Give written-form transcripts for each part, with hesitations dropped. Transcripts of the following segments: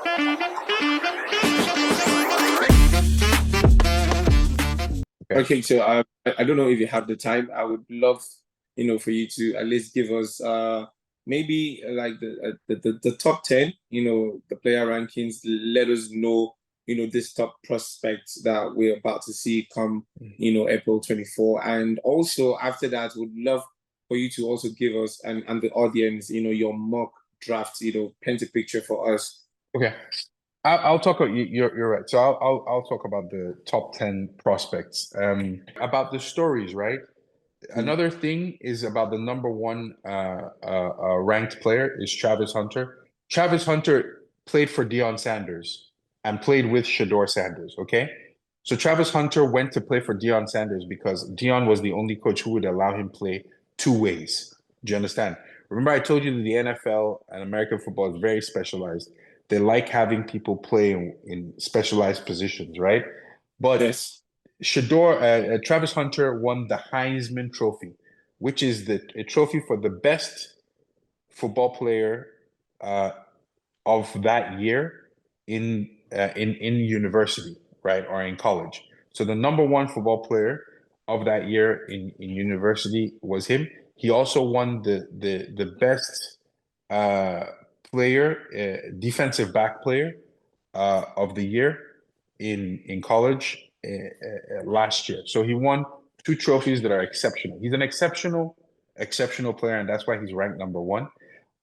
Okay. Okay, so I don't know if you have the time. I would love, for you to at least give us maybe like the top 10, the player rankings. Let us know, this top prospects that we're about to see come, April 24. And also after that, would love for you to also give us and the audience, your mock draft, paint a picture for us. Okay. I'll talk. You're right. So I'll talk about the top 10 prospects. About the stories, right? Mm. Another thing is about the number one ranked player is Travis Hunter. Travis Hunter played for Deion Sanders and played with Shador Sanders. Okay, so Travis Hunter went to play for Deion Sanders because Deion was the only coach who would allow him play two ways. Do you understand? Remember, I told you that the NFL and American football is very specialized. They like having people play in specialized positions, right? But Yes. Travis Hunter won the Heisman Trophy, which is a trophy for the best football player uh, of that year in university, right, or in college. So the number one football player of that year in university was him. He also won the best uh, defensive back player of the year in college last year. So he won two trophies that are exceptional. He's an exceptional player, and that's why he's ranked number one.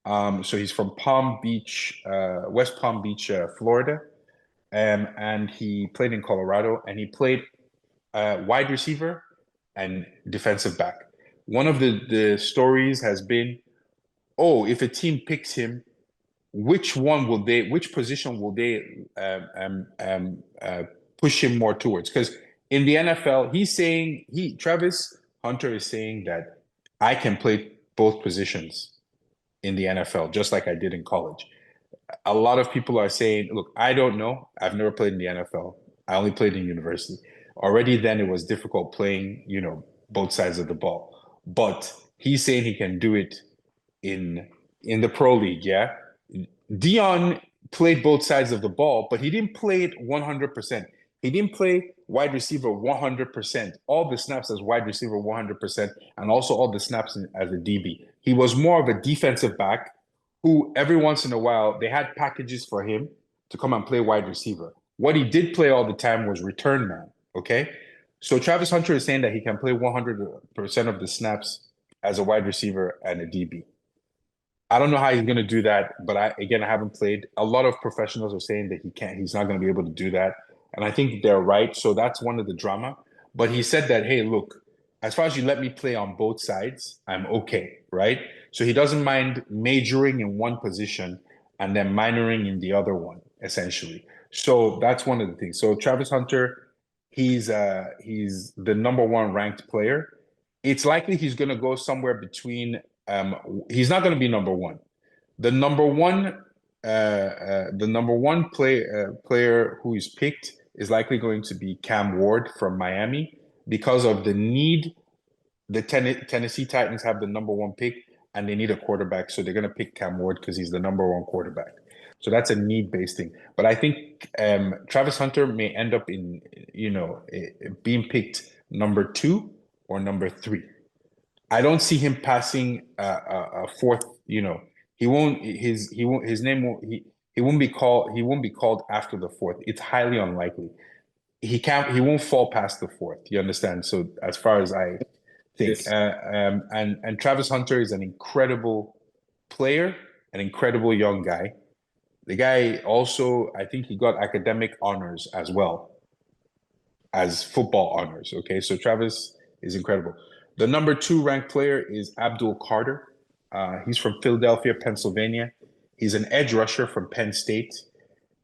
So he's from Palm Beach, West Palm Beach, Florida, and he played in Colorado, and he played wide receiver and defensive back. One of the stories has been, oh, if a team picks him, which position will they push him more towards? Because in the NFL, Travis Hunter is saying that I can play both positions in the NFL, just like I did in college. A lot of people are saying, look, I don't know. I've never played in the NFL. I only played in university. Already then it was difficult playing, both sides of the ball. But he's saying he can do it in in the pro league, yeah. Dion played both sides of the ball, but he didn't play it 100%. He didn't play wide receiver 100%, all the snaps as wide receiver 100%, and also all the snaps as a DB. He was more of a defensive back who every once in a while they had packages for him to come and play wide receiver. What he did play all the time was return man, okay? So Travis Hunter is saying that he can play 100% of the snaps as a wide receiver and a DB. I don't know how he's going to do that, but I haven't played. A lot of professionals are saying that he's not going to be able to do that. And I think they're right. So that's one of the drama. But he said that, hey, look, as far as you let me play on both sides, I'm okay, right? So he doesn't mind majoring in one position and then minoring in the other one, essentially. So that's one of the things. So Travis Hunter, he's the number one ranked player. It's likely he's going to go somewhere between he's not going to be number one. The number one player who is picked is likely going to be Cam Ward from Miami because of the need. The Tennessee Titans have the number one pick and they need a quarterback, so they're going to pick Cam Ward because he's the number one quarterback. So that's a need-based thing. But I think Travis Hunter may end up being picked number two or number three. I don't see him passing a fourth. He won't. His name won't. He won't be called. He won't be called after the fourth. It's highly unlikely. He can't. He won't fall past the fourth. You understand? So as far as I think, Yes. and Travis Hunter is an incredible player, an incredible young guy. The guy also, I think he got academic honors as well as football honors. Okay, so Travis is incredible. The number two ranked player is Abdul Carter. He's from Philadelphia, Pennsylvania. He's an edge rusher from Penn State.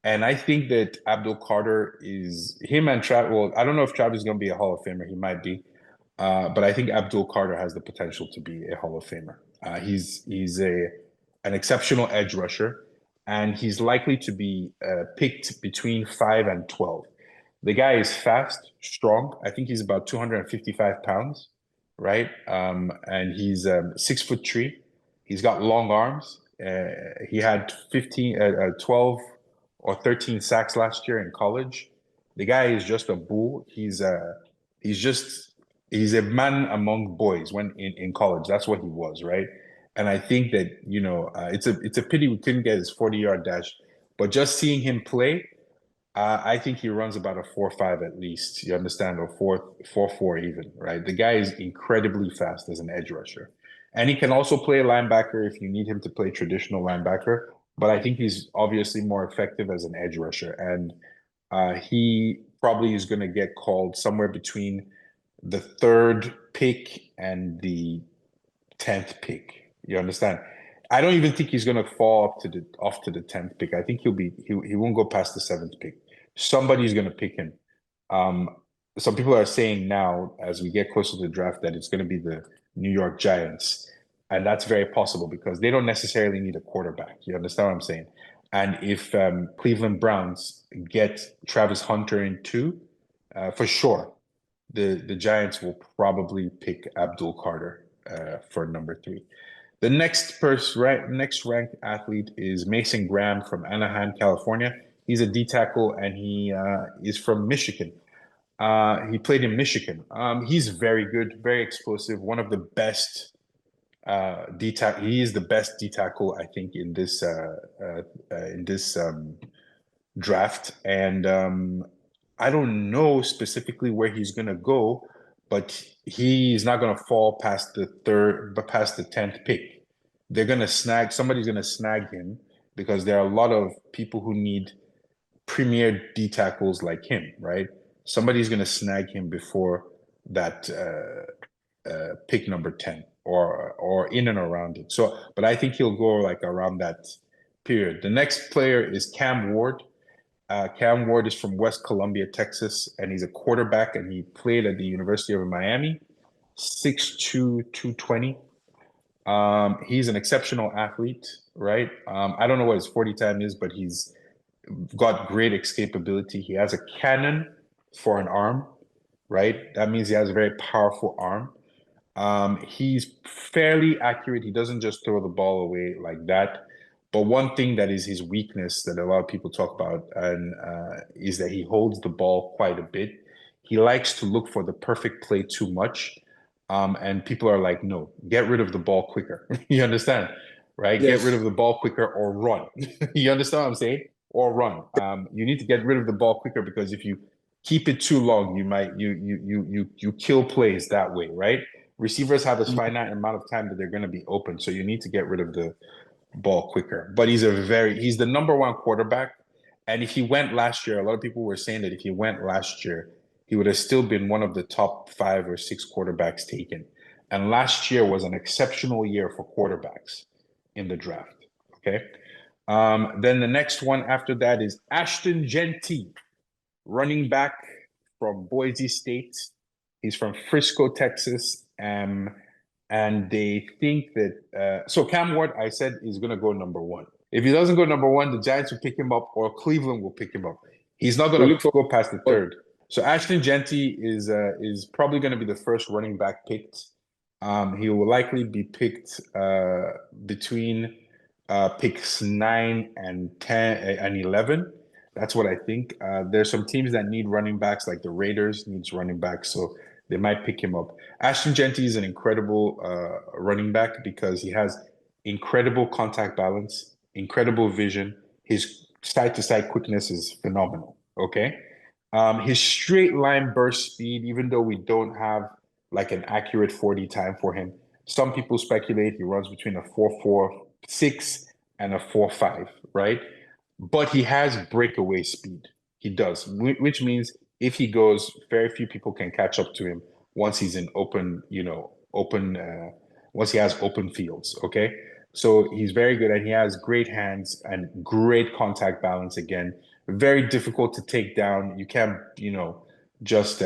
And I think that Abdul Carter is him and Travis. Well, I don't know if Travis is going to be a Hall of Famer. He might be. But I think Abdul Carter has the potential to be a Hall of Famer. He's an exceptional edge rusher, and he's likely to be picked between 5 and 12. The guy is fast, strong. I think he's about 255 pounds, right? And he's 6 foot 3. He's got long arms. He had 12 or 13 sacks last year in college. The guy is just a bull. He's a man among boys when in college. That's what he was, right? And I think that, it's a pity we couldn't get his 40-yard dash. But just seeing him play, I think he runs about a 4.5 at least. You understand, or 4.4 even, right? The guy is incredibly fast as an edge rusher, and he can also play linebacker if you need him to play traditional linebacker. But I think he's obviously more effective as an edge rusher, and he probably is going to get called somewhere between the third pick and the 10th pick. You understand? I don't even think he's going to fall off to the 10th pick. I think he won't go past the 7th pick. Somebody's going to pick him. Um, some people are saying now, as we get closer to the draft, that it's going to be the New York Giants, and that's very possible because they don't necessarily need a quarterback. You understand what I'm saying? And if Cleveland Browns get Travis Hunter in two, for sure, the Giants will probably pick Abdul Carter for number 3. The next ranked athlete is Mason Graham from Anaheim, California. He's a D tackle and he is from Michigan. He played in Michigan. He's very good, very explosive, one of the best D tackle. He is the best D tackle, I think, in this draft. And I don't know specifically where he's going to go, but he's not going to fall past the 10th pick. Somebody's going to snag him because there are a lot of people who need premier D tackles like him, right? Somebody's going to snag him before that pick number 10 or in and around it. So, but I think he'll go like around that period. The next player is Cam Ward. Cam Ward is from West Columbia, Texas, and he's a quarterback, and he played at the University of Miami, 6'2", 220. He's an exceptional athlete, right? I don't know what his 40 time is, but he's got great escapability. He has a cannon for an arm, right? That means he has a very powerful arm. He's fairly accurate. He doesn't just throw the ball away like that. But one thing that is his weakness that a lot of people talk about and is that he holds the ball quite a bit. He likes to look for the perfect play too much. And people are like, no, get rid of the ball quicker. You understand, right? Yes. Get rid of the ball quicker or run. You understand what I'm saying? Or run. You need to get rid of the ball quicker because if you keep it too long, you kill plays that way, right? Receivers have a finite amount of time that they're going to be open, so you need to get rid of the ball quicker. But he's the number one quarterback. And if he went last year, a lot of people were saying that if he went last year, he would have still been one of the top 5 or 6 quarterbacks taken. And last year was an exceptional year for quarterbacks in the draft. Okay. Then the next one after that is Ashton Genty, running back from Boise State. He's from Frisco, Texas. And they think that so Cam Ward, I said, is going to go number 1. If he doesn't go number 1, the Giants will pick him up or Cleveland will pick him up. He's not going to go past the 3rd. So Ashton Genty is probably going to be the first running back picked. He will likely be picked between picks 9 and 10 and 11. That's what I think. There's some teams that need running backs, like the Raiders needs running backs, so they might pick him up. Ashton Genty is an incredible running back because he has incredible contact balance, incredible vision. His side-to-side quickness is phenomenal, okay? His straight line burst speed, even though we don't have like an accurate 40 time for him, some people speculate he runs between a 4.46 and a 4.5, right? But he has breakaway speed. He does, which means if he goes, very few people can catch up to him once he's in once he has open fields, okay? So he's very good and he has great hands and great contact balance again. Very difficult to take down. You can't, just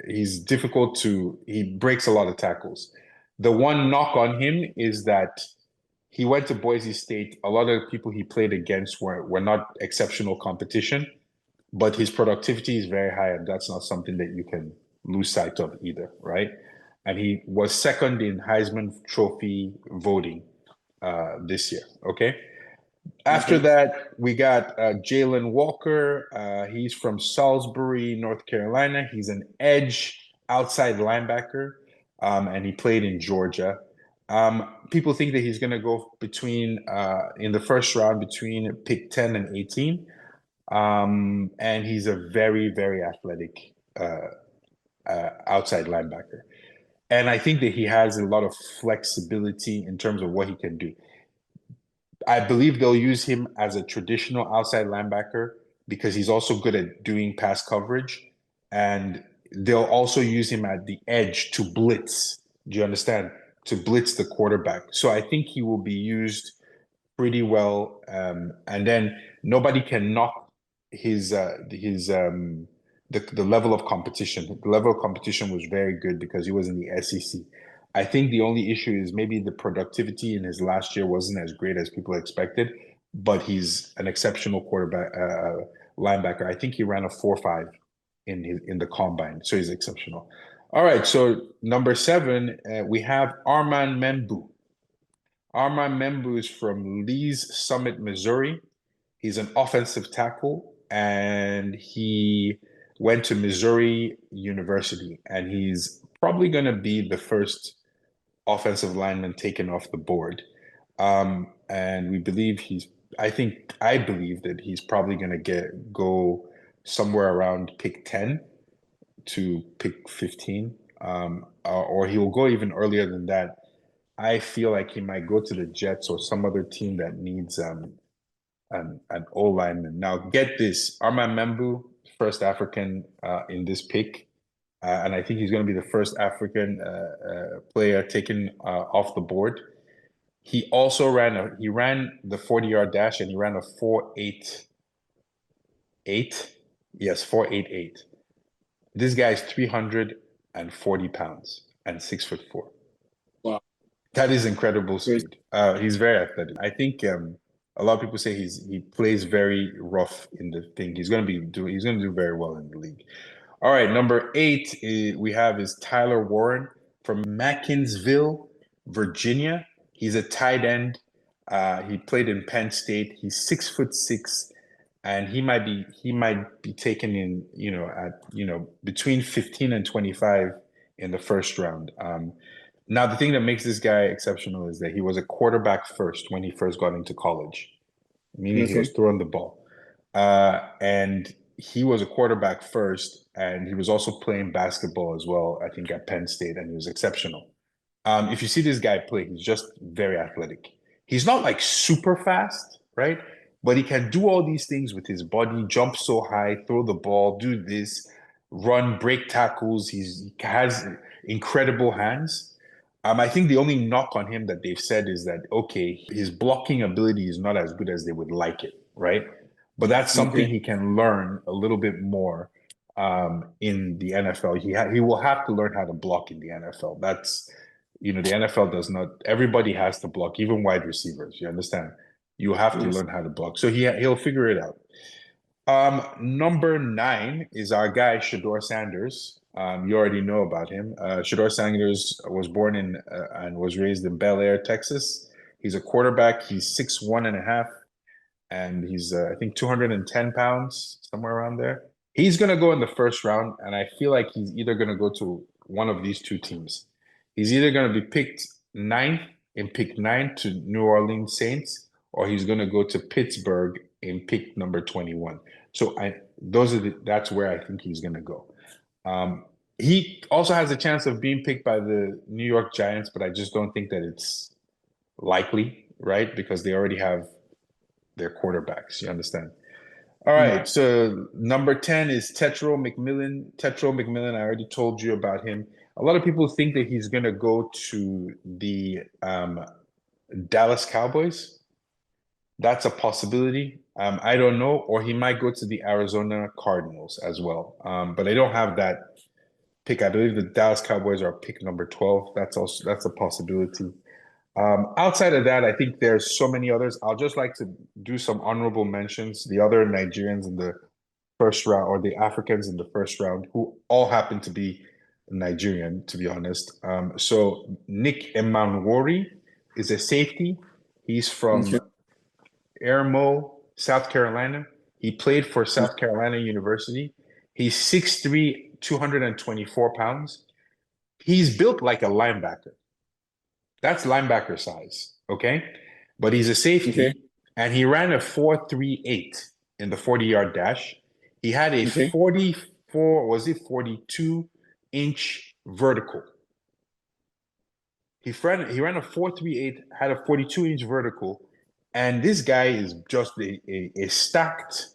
he's difficult he breaks a lot of tackles. The one knock on him is that he went to Boise State. A lot of people he played against were not exceptional competition, but his productivity is very high, and that's not something that you can lose sight of either, right? And he was second in Heisman Trophy voting this year, okay? After Okay. that, we got Jalen Walker. He's from Salisbury, North Carolina. He's an edge outside linebacker, and he played in Georgia. People think that he's going to go between in the first round between pick 10 and 18. And he's a very, very athletic outside linebacker. And I think that he has a lot of flexibility in terms of what he can do. I believe they'll use him as a traditional outside linebacker because he's also good at doing pass coverage. And they'll also use him at the edge to blitz. Do you understand? To blitz the quarterback. So I think he will be used pretty well. And then nobody can knock the level of competition. The level of competition was very good because he was in the SEC. I think the only issue is maybe the productivity in his last year wasn't as great as people expected, but he's an exceptional quarterback linebacker. I think he ran a 4.5 in the combine, so he's exceptional. All right, so number 7, we have Armand Membu. Armand Membu is from Lee's Summit, Missouri. He's an offensive tackle, and he went to Missouri University, and he's probably going to be the first offensive lineman taken off the board. And we believe I believe that he's probably going to go somewhere around pick 10 to pick 15, or he will go even earlier than that. I feel like he might go to the Jets or some other team that needs an O lineman. Now, get this: Armand Membu, first African in this pick, and I think he's going to be the first African player taken off the board. He also ran the 40-yard dash, and he ran a 4.88. Yes, 4.88. This guy is 340 pounds and 6'4". Wow. That is incredible Great. speed. He's very athletic. I think a lot of people say he plays very rough in the thing. He's going to do very well in the league. All right, number 8 we have is Tyler Warren from Mackinsville, Virginia. He's a tight end. He played in Penn State. He's 6'6", and he might be taken in between 15 and 25 in the first round. Now, the thing that makes this guy exceptional is that he was a quarterback first when he first got into college, meaning he was throwing the ball. And he was a quarterback first, and he was also playing basketball as well, I think, at Penn State, and he was exceptional. If you see this guy play, he's just very athletic. He's not like super fast, right? But he can do all these things with his body, jump so high, throw the ball, do this, run, break tackles. He has incredible hands. I think the only knock on him that they've said is that, okay, his blocking ability is not as good as they would like it, right? But that's something he can learn a little bit more in the NFL. He will have to learn how to block in the NFL. That's, the NFL does not, everybody has to block, even wide receivers. You understand? You have to learn how to block. So he'll figure it out. Number 9 is our guy, Shedeur Sanders. You already know about him. Shedeur Sanders was born in and was raised in Bel Air, Texas. He's a quarterback. He's 6'1.5", and he's I think 210 pounds, somewhere around there. He's gonna go in the first round, and I feel like he's either gonna go to one of these two teams. He's either gonna be picked 9th in pick 9 to New Orleans Saints, or he's gonna go to Pittsburgh in pick number 21. So that's where I think he's gonna go. He also has a chance of being picked by the New York Giants, but I just don't think that it's likely, right? Because they already have their quarterbacks. You understand? All right. So number 10 is Tetro McMillan. Tetro McMillan, I already told you about him. A lot of people think that he's going to go to the Dallas Cowboys. That's a possibility. I don't know. Or he might go to the Arizona Cardinals as well. But I don't have that pick. I believe the Dallas Cowboys are pick number 12. That's a possibility. Outside of that, I think there's so many others. I'll just like to do some honorable mentions. The other Nigerians in the first round, or the Africans in the first round, who all happen to be Nigerian, to be honest. So Nick Emanwori is a safety. He's from Irmo, South Carolina. He played for South Carolina University. He's 6'3", 224 pounds. He's built like a linebacker. That's linebacker size, okay? But he's a Okay. safety, and he ran a 4.38 in the 40-yard dash. He had a Okay. 44, was it 42-inch vertical. He ran a 4.38, had a 42-inch vertical, and this guy is just a stacked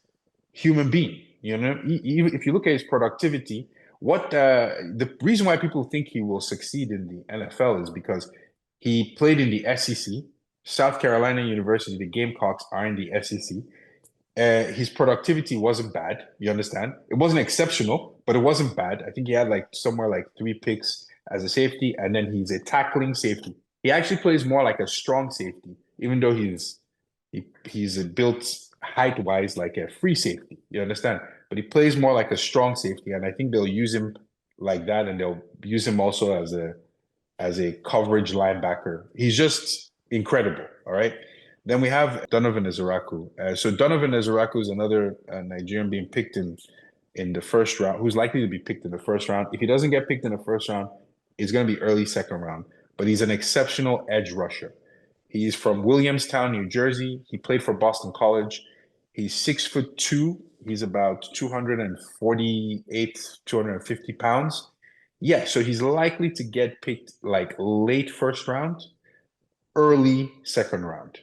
human being. You know, even if you look at his productivity, what the reason why people think he will succeed in the NFL is because he played in the SEC, South Carolina University. The Gamecocks are in the SEC. His productivity wasn't bad. You understand? It wasn't exceptional, but it wasn't bad. I think he had like somewhere like 3 picks as a safety, and then he's a tackling safety. He actually plays more like a strong safety, even though he's built height wise like a free safety. You understand? But he plays more like a strong safety, and I think they'll use him like that, and they'll use him also as a coverage linebacker. He's just incredible. All right. Then we have Donovan Ezeraku. So Donovan Ezeraku is another Nigerian being picked in the first round, who's likely to be picked in the first round. If he doesn't get picked in the first round, it's going to be early second round. But he's an exceptional edge rusher. He's from Williamstown, New Jersey. He played for Boston College. He's 6'2". He's about 248, 250 pounds. Yeah, so he's likely to get picked like late first round, early second round.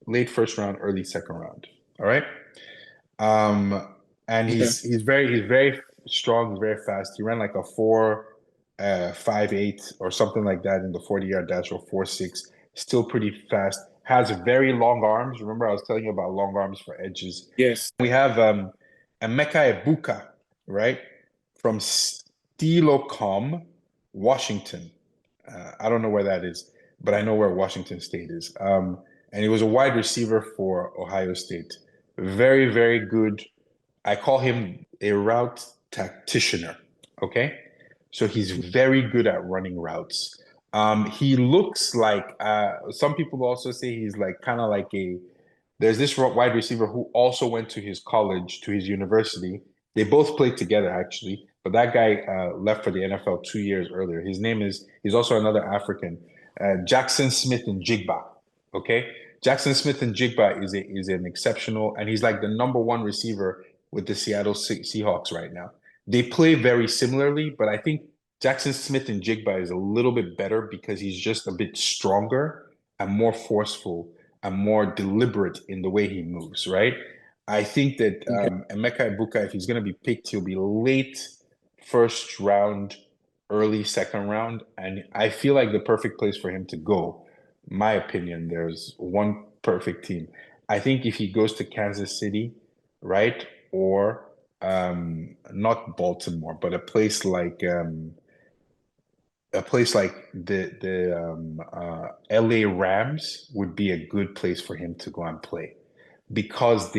Late first round, early second round. All right. And Okay. he's very strong, he's very fast. He ran like a 4.58 or something like that in the 40-yard dash, or 4.6. Still pretty fast. Has very long arms. Remember, I was telling you about long arms for edges. Yes. We have Emeka Ebuka, right? From Steilacoom, Washington. I don't know where that is, but I know where Washington State is. And he was a wide receiver for Ohio State. Very, very good. I call him a route tacticianer. Okay. So he's very good at running routes. He looks like some people also say he's like kind of like there's this wide receiver who also went to his college, to his university. They both played together actually, but that guy left for the NFL 2 years earlier. He's also another African, Jackson Smith and Jigba. Okay. Jackson Smith and Jigba is an exceptional, and he's like the number one receiver with the Seattle Seahawks right now. They play very similarly, but I think Jackson Smith and Jigba is a little bit better because he's just a bit stronger and more forceful and more deliberate in the way he moves, right? I think that Okay. Emeka Ebuka, if he's going to be picked, he'll be late first round, early second round. And I feel like the perfect place for him to go, my opinion, there's one perfect team. I think if he goes to Kansas City, right? Or not Baltimore, but a place like the LA Rams would be a good place for him to go and play, because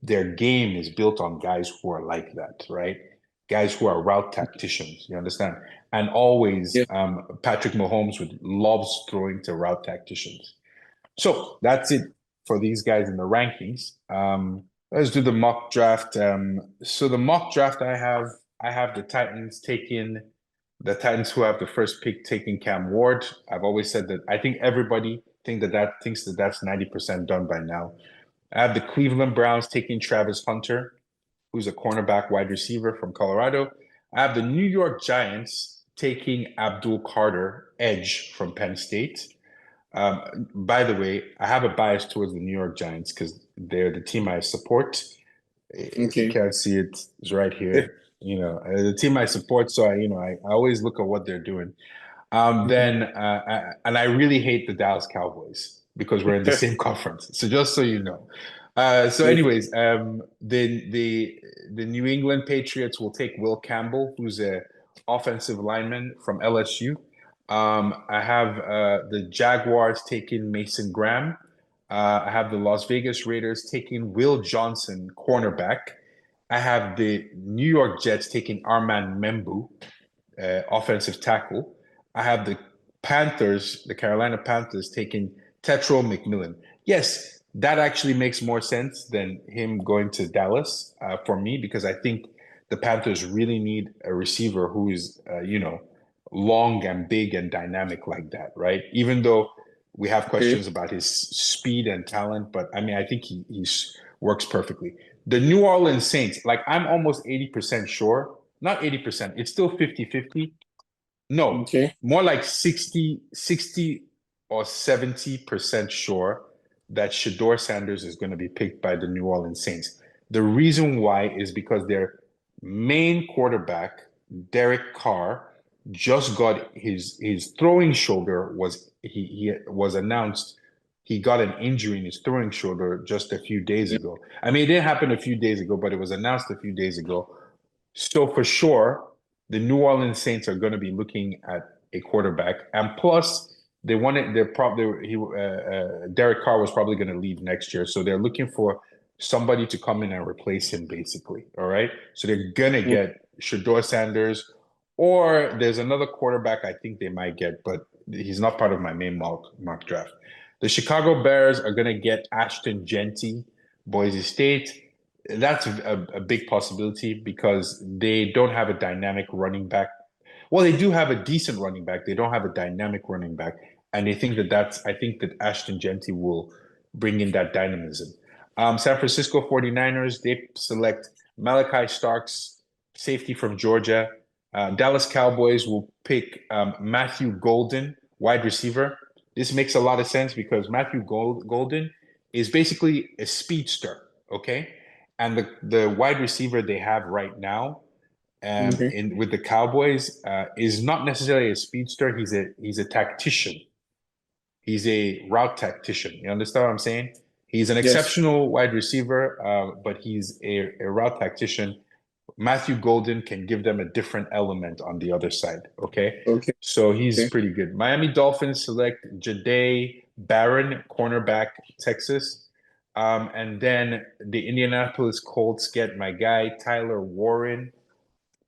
their game is built on guys who are like that, right? Guys who are route tacticians, you understand? And always Yeah. Patrick Mahomes loves throwing to route tacticians. So that's it for these guys in the rankings. Let's do the mock draft. So the mock draft I have the Titans who have the first pick taking Cam Ward. I've always said that I think everybody thinks that that's 90% done by now. I have the Cleveland Browns taking Travis Hunter, who's a cornerback wide receiver from Colorado. I have the New York Giants taking Abdul Carter, edge from Penn State. By the way, I have a bias towards the New York Giants because they're the team I support. If you Okay. can't see it, it's right here. The team I support, so I always look at what they're doing. Then and I really hate the Dallas Cowboys because we're in the same conference. So just so you know. So Okay. anyways, the New England Patriots will take Will Campbell, who's a offensive lineman from LSU. I have the Jaguars taking Mason Graham. I have the Las Vegas Raiders taking Will Johnson, cornerback. I have the New York Jets taking Armand Membu, offensive tackle. I have the Carolina Panthers taking Tetro McMillan. Yes, that actually makes more sense than him going to Dallas for me, because I think the Panthers really need a receiver who is, long and big and dynamic like that, right? Even though we have Okay. questions about his speed and talent, but I mean, I think he works perfectly. The New Orleans Saints, like I'm almost 80% sure, not 80%, it's still 50-50. No, Okay. more like 60 or 70% sure that Shador Sanders is going to be picked by the New Orleans Saints. The reason why is because their main quarterback, Derek Carr, just got his throwing shoulder he was announced he got an injury in his throwing shoulder just a few days Yeah. ago. I mean, it didn't happen a few days ago, but it was announced a few days ago. So for sure, the New Orleans Saints are going to be looking at a quarterback, and plus they wanted. They're probably Derek Carr was probably going to leave next year, so they're looking for somebody to come in and replace him, basically. All right, so they're gonna Mm. get Shador Sanders, or there's another quarterback I think they might get, but he's not part of my main mock draft. The Chicago Bears are going to get Ashton Genty, Boise State. That's a big possibility because they don't have a dynamic running back. Well, they do have a decent running back. They don't have a dynamic running back. And they think I think that Ashton Genty will bring in that dynamism. San Francisco 49ers, they select Malachi Starks, safety from Georgia. Dallas Cowboys will pick Matthew Golden, wide receiver. This makes a lot of sense because Matthew Golden is basically a speedster, okay? And the wide receiver they have right now Okay. in with the Cowboys is not necessarily a speedster. He's a tactician. He's a route tactician. You understand what I'm saying? He's an Yes. exceptional wide receiver, but he's a route tactician. Matthew Golden can give them a different element on the other side. Okay. Okay. So he's Okay. pretty good. Miami Dolphins select Jahdae Barron, cornerback, Texas. And then the Indianapolis Colts get my guy, Tyler Warren,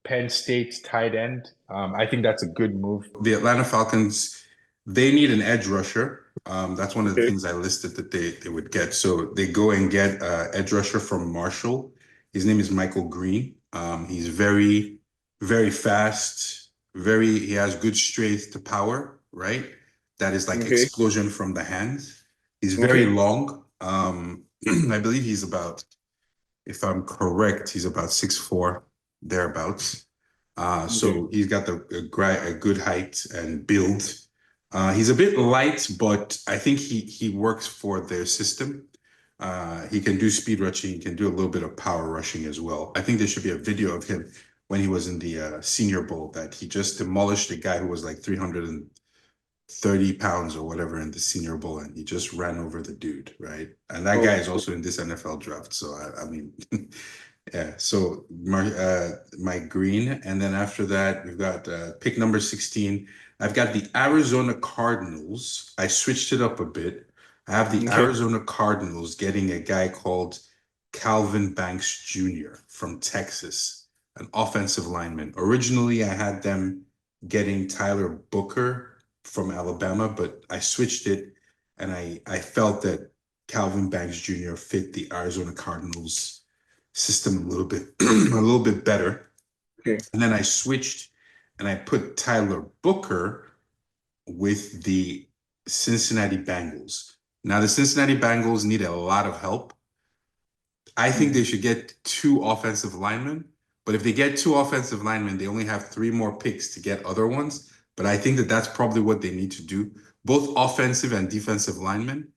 Penn State's tight end. I think that's a good move. The Atlanta Falcons, they need an edge rusher. That's one of the Okay. things I listed that they would get. So they go and get edge rusher from Marshall. His name is Michael Green. He's very, very fast. He has good strength to power, right? That is like Okay. explosion from the hands. He's very Okay. long. I believe he's about, if I'm correct, he's about 6'4", thereabouts. Okay. So he's got a good height and build. He's a bit light, but I think he works for their system. He can do speed rushing. He can do a little bit of power rushing as well. I think there should be a video of him when he was in the Senior Bowl that he just demolished a guy who was like 330 pounds or whatever in the Senior Bowl, and he just ran over the dude, right? And that guy Oh, is also in this NFL draft. So I mean, yeah. So my green, and then after that we've got pick number 16. I've got the Arizona Cardinals. I switched it up a bit. I have the okay. Arizona Cardinals getting a guy called Calvin Banks Jr. from Texas, an offensive lineman. Originally, I had them getting Tyler Booker from Alabama, but I switched it, and I felt that Calvin Banks Jr. fit the Arizona Cardinals system a little bit a little bit better. Okay. And then I switched and I put Tyler Booker with the Cincinnati Bengals. Now the Cincinnati Bengals need a lot of help. I think they should get 2 offensive linemen, but if they get 2 offensive linemen, they only have 3 more picks to get other ones. But I think that that's probably what they need to do, both offensive and defensive linemen.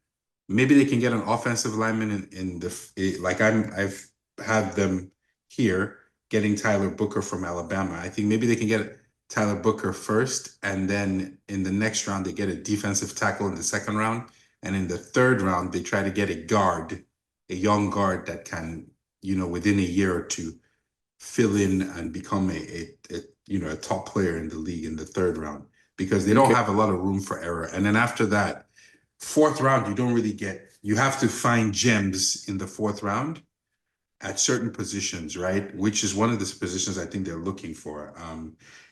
Maybe they can get an offensive lineman in the like I've had them here getting Tyler Booker from Alabama. I think maybe they can get Tyler Booker first, and then in the next round they get a defensive tackle in the second round, and in the third round they try to get a young guard that can, within a year or two, fill in and become a top player in the league in the third round, because they don't Okay. have a lot of room for error. And then after that, fourth round, you don't really you have to find gems in the fourth round at certain positions, right? Which is one of the positions I think they're looking for.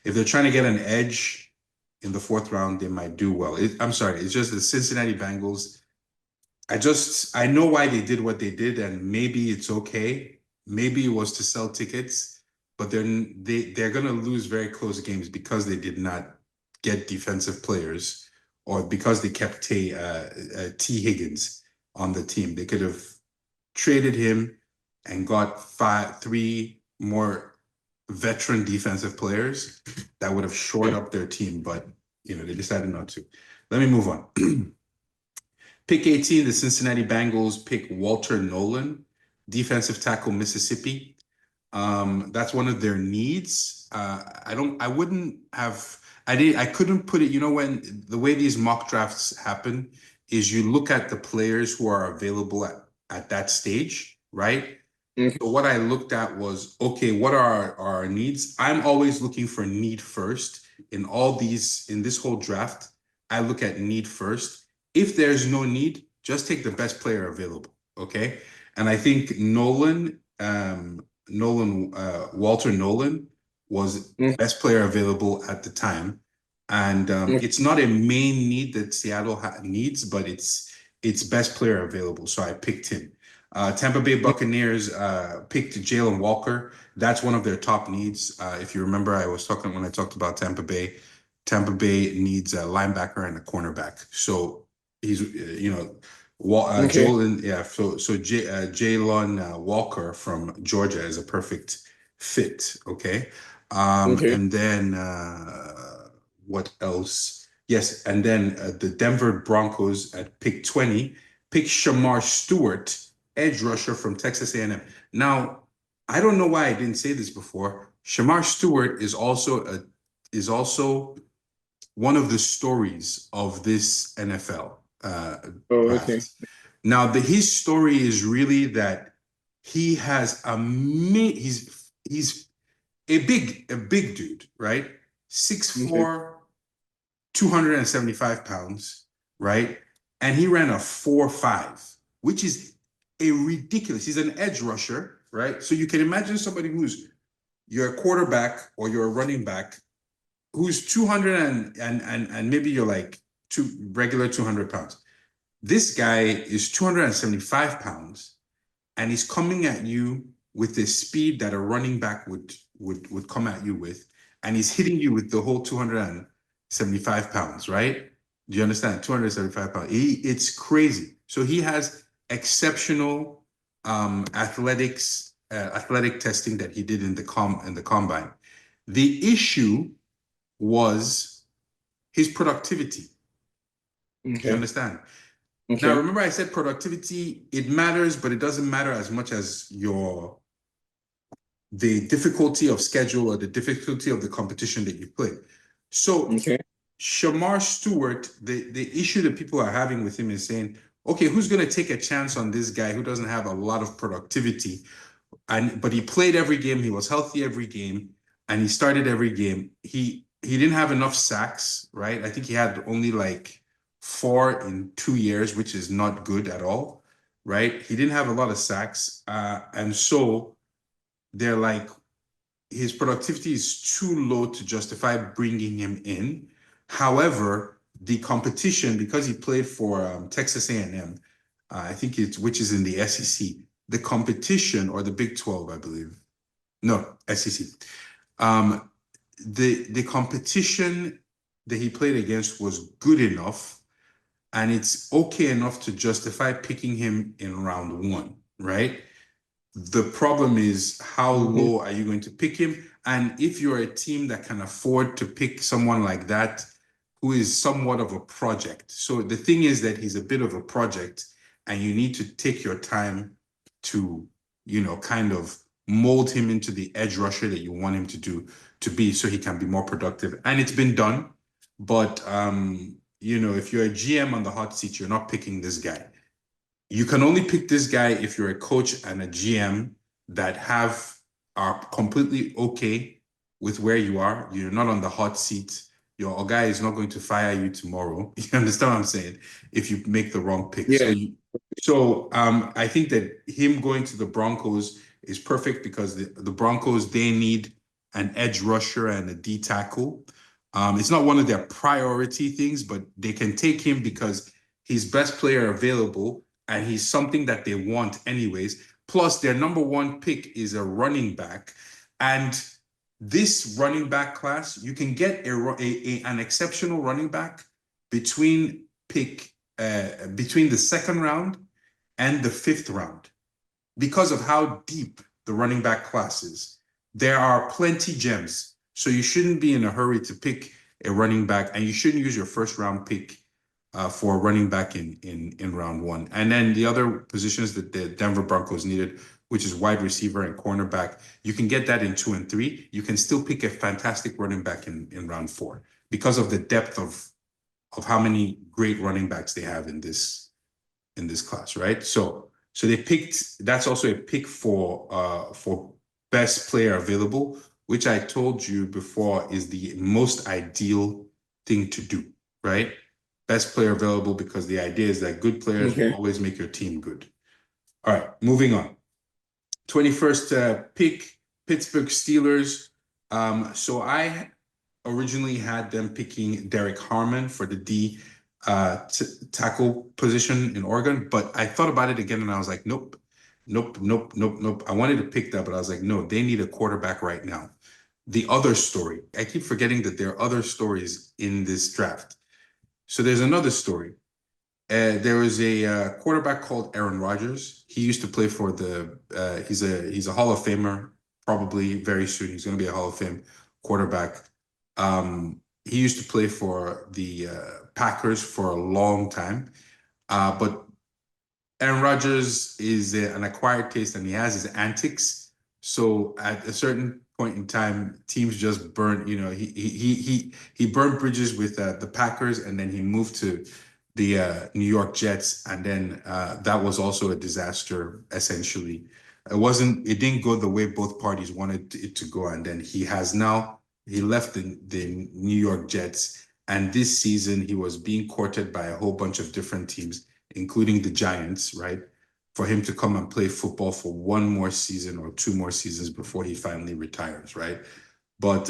If they're trying to get an edge in the fourth round, they might do well. I'm sorry, it's just the Cincinnati Bengals. I know why they did what they did, and maybe it's okay. Maybe it was to sell tickets, but they're gonna lose very close games because they did not get defensive players, or because they kept T Higgins on the team. They could have traded him and got three more veteran defensive players that would have shored up their team, but they decided not to. Let me move on. Pick 18, the Cincinnati Bengals pick Walter Nolan, defensive tackle, Mississippi. That's one of their needs. I wouldn't have, I couldn't put it, when the way these mock drafts happen is you look at the players who are available at that stage, right? Okay. So what I looked at was, okay, what are our needs? I'm always looking for need first in this whole draft. I look at need first. If there's no need, just take the best player available. Okay. And I think Walter Nolan was the best player available at the time. And it's not a main need that Seattle needs, but it's best player available. So I picked him. Tampa Bay Buccaneers picked Jalen Walker. That's one of their top needs. If you remember, when I talked about Tampa Bay. Tampa Bay needs a linebacker and a cornerback. So he's, Jalen, yeah. So Jalen Walker from Georgia is a perfect fit. Okay. And then what else? Yes, and then the Denver Broncos at pick 20 pick Shamar Stewart, edge rusher from Texas A&M. Now, I don't know why I didn't say this before. Shamar Stewart is also one of the stories of this NFL draft. Okay. Now, his story is really that he has he's a big dude, right? 6'4", 275 pounds, right? And he ran a 4.5, which is a ridiculous. He's an edge rusher, right? So you can imagine somebody you're a quarterback or you're a running back who's 200 and maybe you're like regular 200 pounds. This guy is 275 pounds and he's coming at you with the speed that a running back would come at you with, and he's hitting you with the whole 275 pounds, right? Do you understand? 275 pounds. It's crazy. So he has exceptional athletic testing that he did in the combine. The issue was his productivity. Okay. Do you understand? Okay. Now, remember I said productivity, it matters, but it doesn't matter as much as the difficulty of schedule or the difficulty of the competition that you play. So Shamar Stewart, the issue that people are having with him is saying, okay, who's going to take a chance on this guy who doesn't have a lot of productivity? But he played every game, he was healthy every game, and he started every game. He didn't have enough sacks, right? I think he had only like 4 in 2 years, which is not good at all, right? He didn't have a lot of sacks. And so they're like, his productivity is too low to justify bringing him in. However, the competition, because he played for Texas A&M, I think which is in the SEC, the competition, or the Big 12, I believe. No, SEC. The competition that he played against was good enough, and it's okay enough to justify picking him in round 1, right? The problem is, how low are you going to pick him? And if you're a team that can afford to pick someone like that, who is somewhat of a project. So the thing is that he's a bit of a project, and you need to take your time to, kind of mold him into the edge rusher that you want him to be, so he can be more productive. And it's been done. But, if you're a GM on the hot seat, you're not picking this guy. You can only pick this guy if you're a coach and a GM that are completely okay with where you are. You're not on the hot seat. Your guy is not going to fire you tomorrow. You understand what I'm saying? If you make the wrong pick. Yeah. So I think that him going to the Broncos is perfect, because the Broncos, they need an edge rusher and a D tackle. It's not one of their priority things, but they can take him because he's best player available. and he's something that they want anyways. Plus, their number one pick is a running back. And this running back class, you can get an exceptional running back between the second round and the fifth round because of how deep the running back class is. There are plenty gems. So you shouldn't be in a hurry to pick a running back, and you shouldn't use your first round pick for a running back in round one. And then the other positions that the Denver Broncos needed, which is wide receiver and cornerback, you can get that in 2 and 3. You can still pick a fantastic running back in round 4 because of the depth of how many great running backs they have in this class, right? So they picked. That's also a pick for best player available, which I told you before is the most ideal thing to do, right? Best player available, because the idea is that good players will always make your team good. All right, moving on. 21st pick, Pittsburgh Steelers. So I originally had them picking Derek Harmon for the D tackle position in Oregon, but I thought about it again and I was like, nope. I wanted to pick that, but I was like, no, they need a quarterback right now. The other story, I keep forgetting that there are other stories in this draft. So there's another story. There was a quarterback called Aaron Rodgers. He used to play for he's a Hall of Famer, probably very soon. He's going to be a Hall of Fame quarterback. He used to play for the Packers for a long time. But Aaron Rodgers is an acquired taste, and he has his antics. So at a certain point in time, teams just burn. He burned bridges with the Packers, and then he moved to the New York Jets, and then that was also a disaster. Essentially, it didn't go the way both parties wanted it to go, and then he left the New York Jets, and this season he was being courted by a whole bunch of different teams, including the Giants, right? For him to come and play football for one more season or 2 more seasons before he finally retires, right? But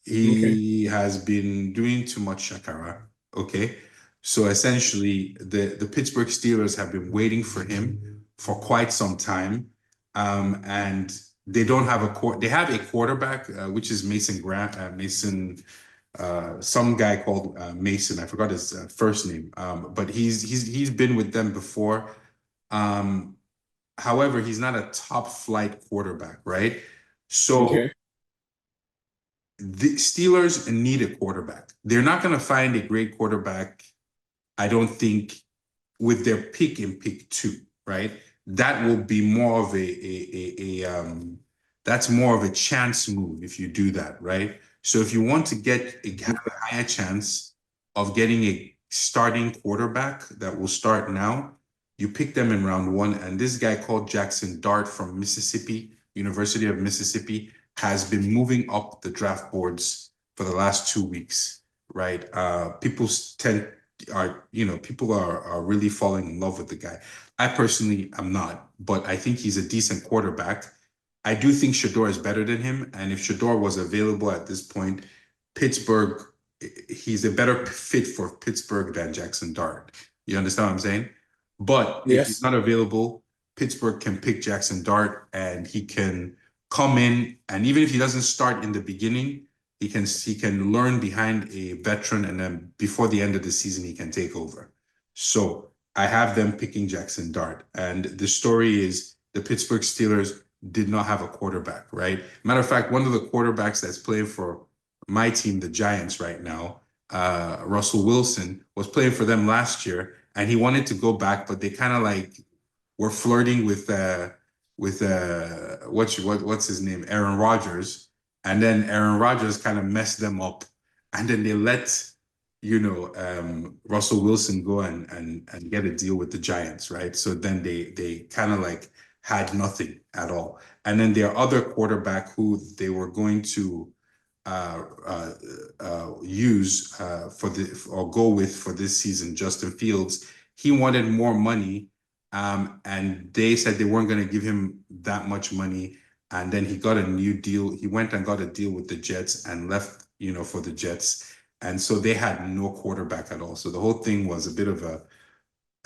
he has been doing too much shakara, okay? So essentially, the Pittsburgh Steelers have been waiting for him for quite some time, and they don't have they have a quarterback, which is Mason Grant, some guy called Mason. I forgot his first name, but he's been with them before. However, he's not a top flight quarterback, right? So the Steelers need a quarterback. They're not going to find a great quarterback, I don't think, with their pick in pick 2, right? That will be more of that's more of a chance move if you do that, right? So if you want to have a higher chance of getting a starting quarterback that will start now, you pick them in round 1. And this guy called Jackson Dart from University of Mississippi, has been moving up the draft boards for the last 2 weeks, right? People are really falling in love with the guy. I personally am not, but I think he's a decent quarterback. I do think Shador is better than him, and if Shador was available at this point, Pittsburgh, he's a better fit for Pittsburgh than Jackson Dart. You understand what I'm saying? But if he's not available, Pittsburgh can pick Jackson Dart, and he can come in, and even if he doesn't start in the beginning, he can learn behind a veteran, and then before the end of the season, he can take over. So I have them picking Jackson Dart, and the story is the Pittsburgh Steelers did not have a quarterback, right? Matter of fact, one of the quarterbacks that's playing for my team, the Giants, right now, Russell Wilson, was playing for them last year, and he wanted to go back, but they kind of like were flirting with what's his name, Aaron Rodgers, and then Aaron Rodgers kind of messed them up, and then they let Russell Wilson go and get a deal with the Giants, right? So then they kind of like had nothing at all. And then their other quarterback who they were going to use go with for this season, Justin Fields, he wanted more money, and they said they weren't going to give him that much money. And then he got a new deal. He went and got a deal with the Jets and left, for the Jets. And so they had no quarterback at all. So the whole thing was a bit of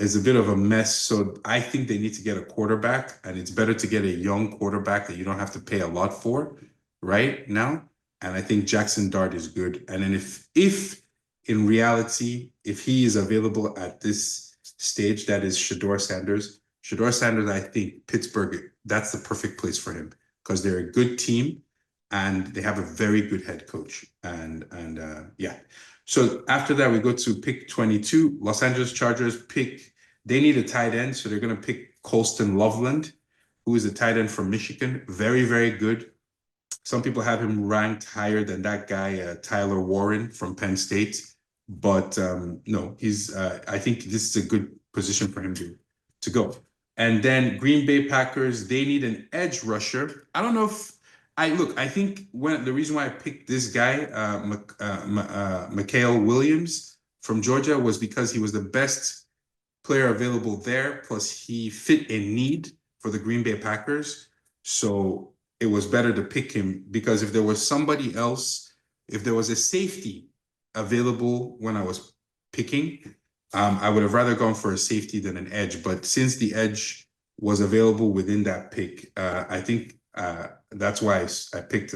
is a bit of a mess. So I think they need to get a quarterback, and it's better to get a young quarterback that you don't have to pay a lot for right now. And I think Jackson Dart is good. And then if in reality, if he is available at this stage, that is Shador Sanders. Shador Sanders, I think Pittsburgh, that's the perfect place for him because they're a good team and they have a very good head coach. And yeah. So after that, we go to pick 22. Los Angeles Chargers pick, they need a tight end. So they're going to pick Colston Loveland, who is a tight end from Michigan. Very, very good. Some people have him ranked higher than that guy, Tyler Warren from Penn State. But no, he's. I think this is a good position for him to go. And then Green Bay Packers, they need an edge rusher. I don't know if I think the reason why I picked this guy, Mikael Williams from Georgia, was because he was the best player available there. Plus, he fit a need for the Green Bay Packers. So it was better to pick him because if there was somebody else, if there was a safety available when I was picking, I would have rather gone for a safety than an edge. But since the edge was available within that pick, I think that's why I picked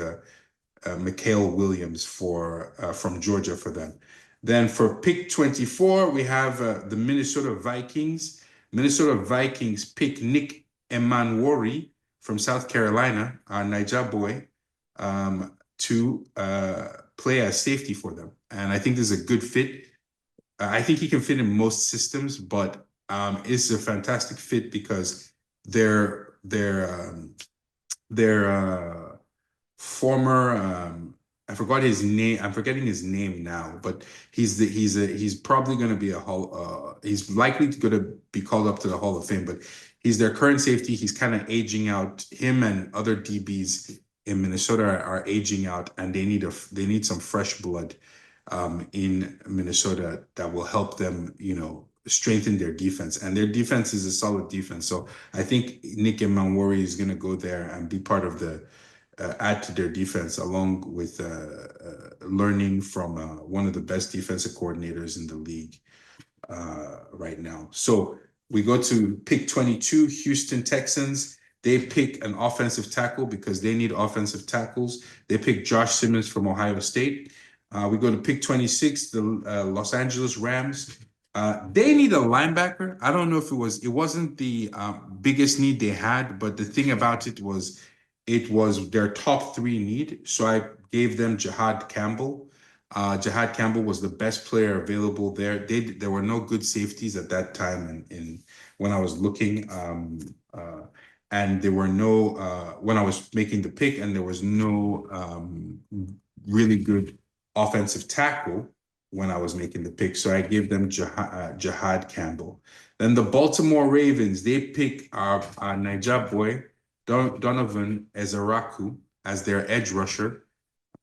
Mikael Williams from Georgia for them. Then for pick 24, we have the Minnesota Vikings. Minnesota Vikings pick Nick Emanwori from South Carolina, Niger boy, to play as safety for them. And I think this is a good fit. I think he can fit in most systems, but it's a fantastic fit because their former I forgot his name. I'm forgetting his name now, but he's probably going to be he's likely going to be called up to the Hall of Fame, but he's their current safety. He's kind of aging out. Him and other DBs in Minnesota are aging out, and they need some fresh blood in Minnesota that will help them, strengthen their defense. And their defense is a solid defense. So I think Nick Emanwori is going to go there and be part of the add to their defense, along with learning from one of the best defensive coordinators in the league right now. So we go to pick 22, Houston Texans. They pick an offensive tackle because they need offensive tackles. They pick Josh Simmons from Ohio State. We go to pick 26, the Los Angeles Rams. They need a linebacker. I don't know if it wasn't the biggest need they had, but the thing about it was their top 3 need. So I gave them Jihad Campbell. Jihad Campbell was the best player available there. There were no good safeties at that time when I was looking. And there were no, when I was making the pick, and there was no really good offensive tackle when I was making the pick. So I gave them Jihad Campbell. Then the Baltimore Ravens, they pick our Niger boy, Donovan Ezaraku, as their edge rusher.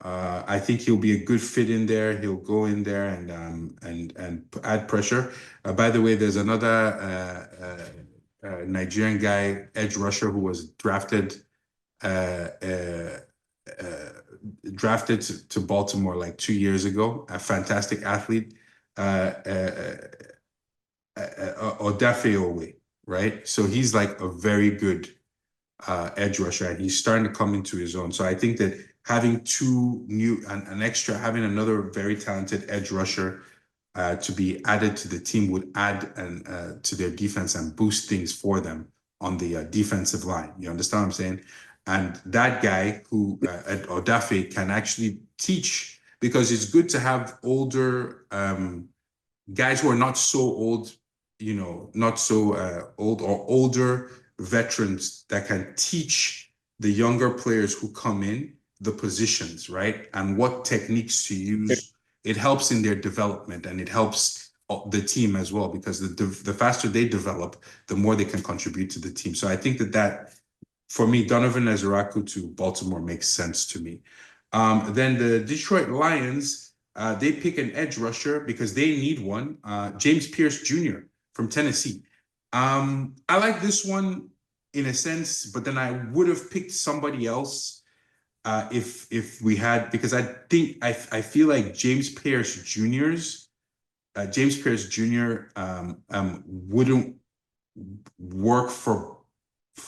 I think he'll be a good fit in there. He'll go in there and add pressure. By the way, there's another Nigerian guy, edge rusher, who was drafted to Baltimore like 2 years ago. A fantastic athlete, Odafe, right? So he's like a very good edge rusher, and he's starting to come into his own. So I think that having having another very talented edge rusher to be added to the team would add to their defense and boost things for them on the defensive line. You understand what I'm saying? And that guy who at Odafe can actually teach, because it's good to have older guys who are not so old, not so old, or older veterans that can teach the younger players who come in the positions, right? And what techniques to use. It helps in their development, and it helps the team as well, because the faster they develop, the more they can contribute to the team. So I think that for me, Donovan Ezaraku to Baltimore makes sense to me. Then the Detroit Lions, they pick an edge rusher because they need one, James Pierce Jr. from Tennessee. I like this one in a sense, but then I would have picked somebody else if we had, because I feel like James Pierce Jr.'s James Pierce Jr. Wouldn't work for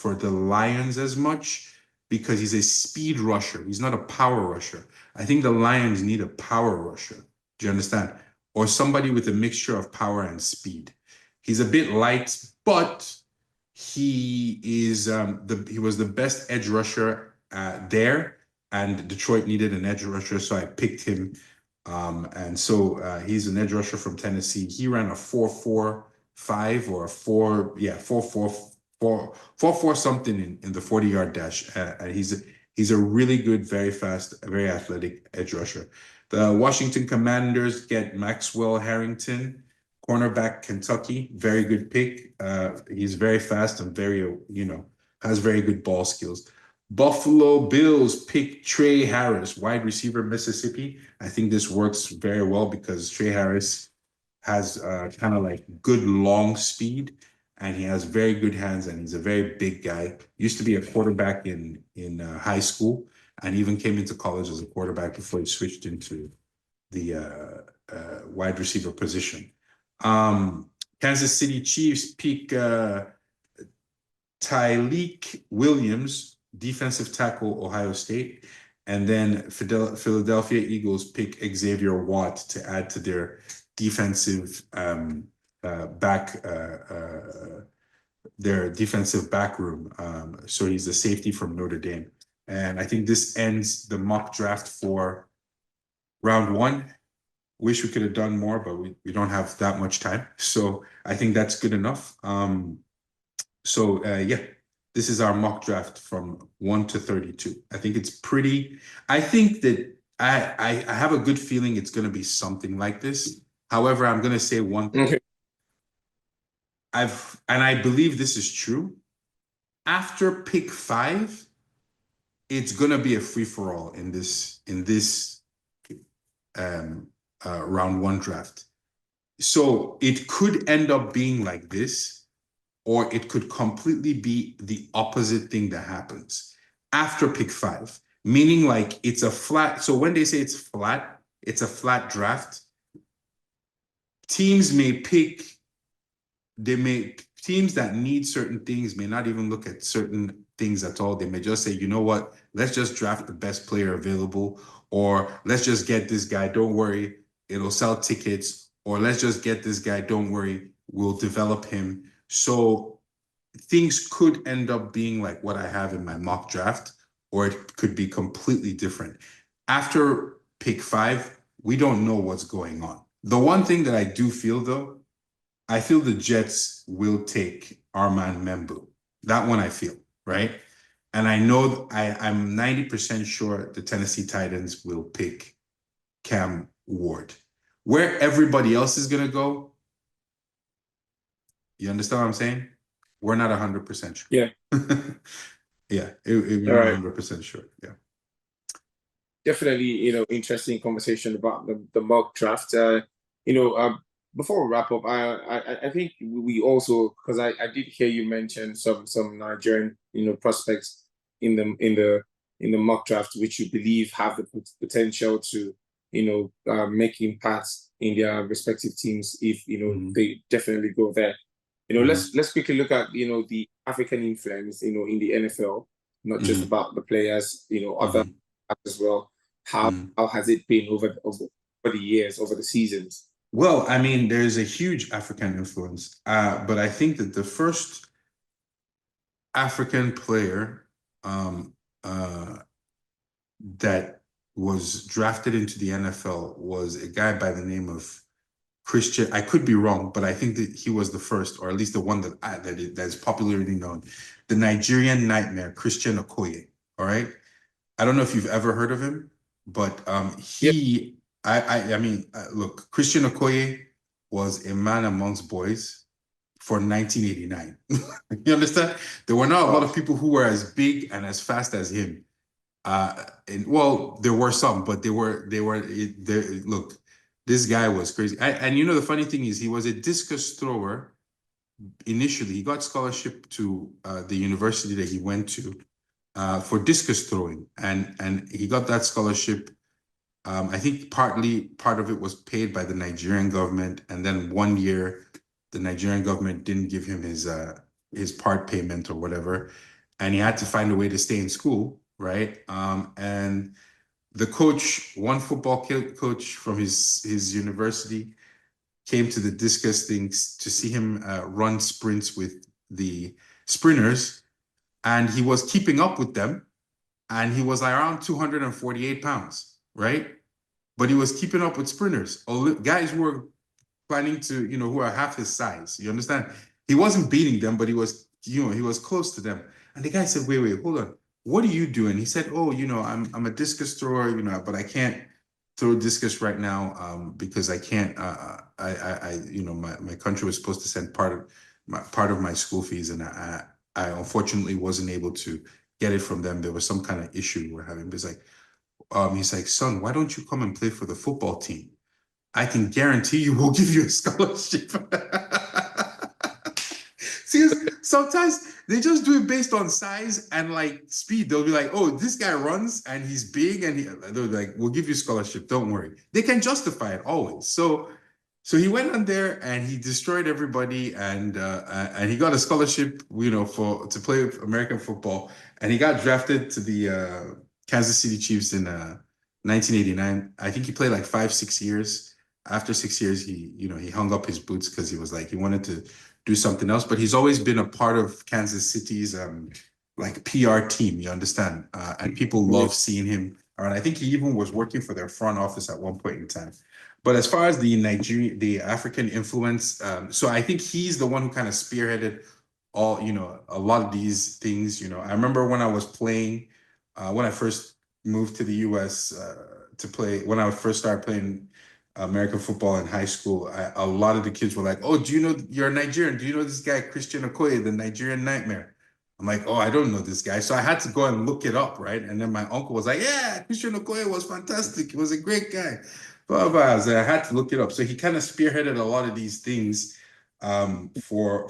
the Lions as much because he's a speed rusher. He's not a power rusher. I think the Lions need a power rusher. Do you understand? Or somebody with a mixture of power and speed. He's a bit light, but he is he was the best edge rusher there, and Detroit needed an edge rusher, so I picked him. And so he's an edge rusher from Tennessee. He ran a 4.45 or a 4.4 something in the 40-yard dash. And he's a really good, very fast, very athletic edge rusher. The Washington Commanders get Maxwell Harrington, cornerback, Kentucky, very good pick. He's very fast and very, has very good ball skills. Buffalo Bills pick Trey Harris, wide receiver, Mississippi. I think this works very well because Trey Harris has kind of like good long speed, and he has very good hands, and he's a very big guy. Used to be a quarterback in high school, and even came into college as a quarterback before he switched into the wide receiver position. Kansas City Chiefs pick Tyleek Williams, defensive tackle, Ohio State. And then Philadelphia Eagles pick Xavier Watt to add to their defensive back room. So he's the safety from Notre Dame. And I think this ends the mock draft for round 1. Wish we could have done more, but we don't have that much time. So I think that's good enough. Yeah, this is our mock draft from 1 to 32. I think it's pretty. I think that I have a good feeling it's going to be something like this. However, I'm going to say one thing. Okay. I believe this is true. After pick 5, it's going to be a free for all in this round 1 draft. So it could end up being like this, or it could completely be the opposite thing that happens after pick 5, meaning like it's a flat. So when they say it's a flat draft. Teams that need certain things may not even look at certain things at all. They may just say, you know what, let's just draft the best player available, or let's just get this guy, don't worry, it'll sell tickets, or let's just get this guy, don't worry, we'll develop him. So things could end up being like what I have in my mock draft, or it could be completely different. After pick 5, we don't know what's going on. The one thing that I do feel, though, I feel the Jets will take Armand Membu. That one I feel, right? And I know I'm 90% sure the Tennessee Titans will pick Cam Ward. Where everybody else is going to go, you understand what I'm saying? We're not 100% sure. Yeah. Yeah, we're All right. not 100% sure. Yeah. Definitely, interesting conversation about the mock draft. Before we wrap up, I think we also, because I did hear you mention some Nigerian prospects in the mock draft, which you believe have the potential to make impacts in their respective teams if they definitely go there. Let's quickly look at the African influence in the NFL, not just about the players, other as well. How has it been over the years, over the seasons? Well, I mean, there's a huge African influence, but I think that the first African player that was drafted into the NFL was a guy by the name of Christian. I could be wrong, but I think that he was the first, or at least the one that is popularly known, the Nigerian Nightmare, Christian Okoye. All right, I don't know if you've ever heard of him, but he. Yep. Look, Christian Okoye was a man amongst boys for 1989. You understand? There were not a lot of people who were as big and as fast as him. Well, there were some, but look, this guy was crazy. And the funny thing is, he was a discus thrower. Initially, he got scholarship to the university that he went to for discus throwing, and he got that scholarship I think part of it was paid by the Nigerian government, and then 1 year the Nigerian government didn't give him his part payment or whatever, and he had to find a way to stay in school, right? And the coach, one football coach from his university, came to the discus things to see him run sprints with the sprinters, and he was keeping up with them, and he was around 248 pounds, right? But he was keeping up with sprinters, guys who were planning to, who are half his size. You understand? He wasn't beating them, but he was, he was close to them. And the guy said, wait, hold on. What are you doing? He said, oh, I'm a discus thrower, but I can't throw discus right now because I can't. My country was supposed to send part of my school fees, and I unfortunately wasn't able to get it from them. There was some kind of issue we're having. But he's like, son, why don't you come and play for the football team? I can guarantee you we'll give you a scholarship. See, sometimes they just do it based on size and like speed. They'll be like, oh, this guy runs and he's big, and they're like, we'll give you scholarship. Don't worry. They can justify it always. So he went on there and he destroyed everybody, and he got a scholarship, to play American football, and he got drafted to the Kansas City Chiefs in 1989. I think he played like 5-6 years. After 6 years, he hung up his boots because he was like, he wanted to do something else. But he's always been a part of Kansas City's like PR team, you understand? And people love seeing him around. I think he even was working for their front office at one point in time. But as far as the African influence, so I think he's the one who kind of spearheaded all, a lot of these things. I remember when I was playing, when I first moved to the US to play, when I first started playing American football in high school, a lot of the kids were like, oh, do you know, you're Nigerian? Do you know this guy, Christian Okoye, the Nigerian Nightmare? I'm like, oh, I don't know this guy. So I had to go and look it up, right? And then my uncle was like, yeah, Christian Okoye was fantastic. He was a great guy. Blah, blah. So I had to look it up. So he kind of spearheaded a lot of these things for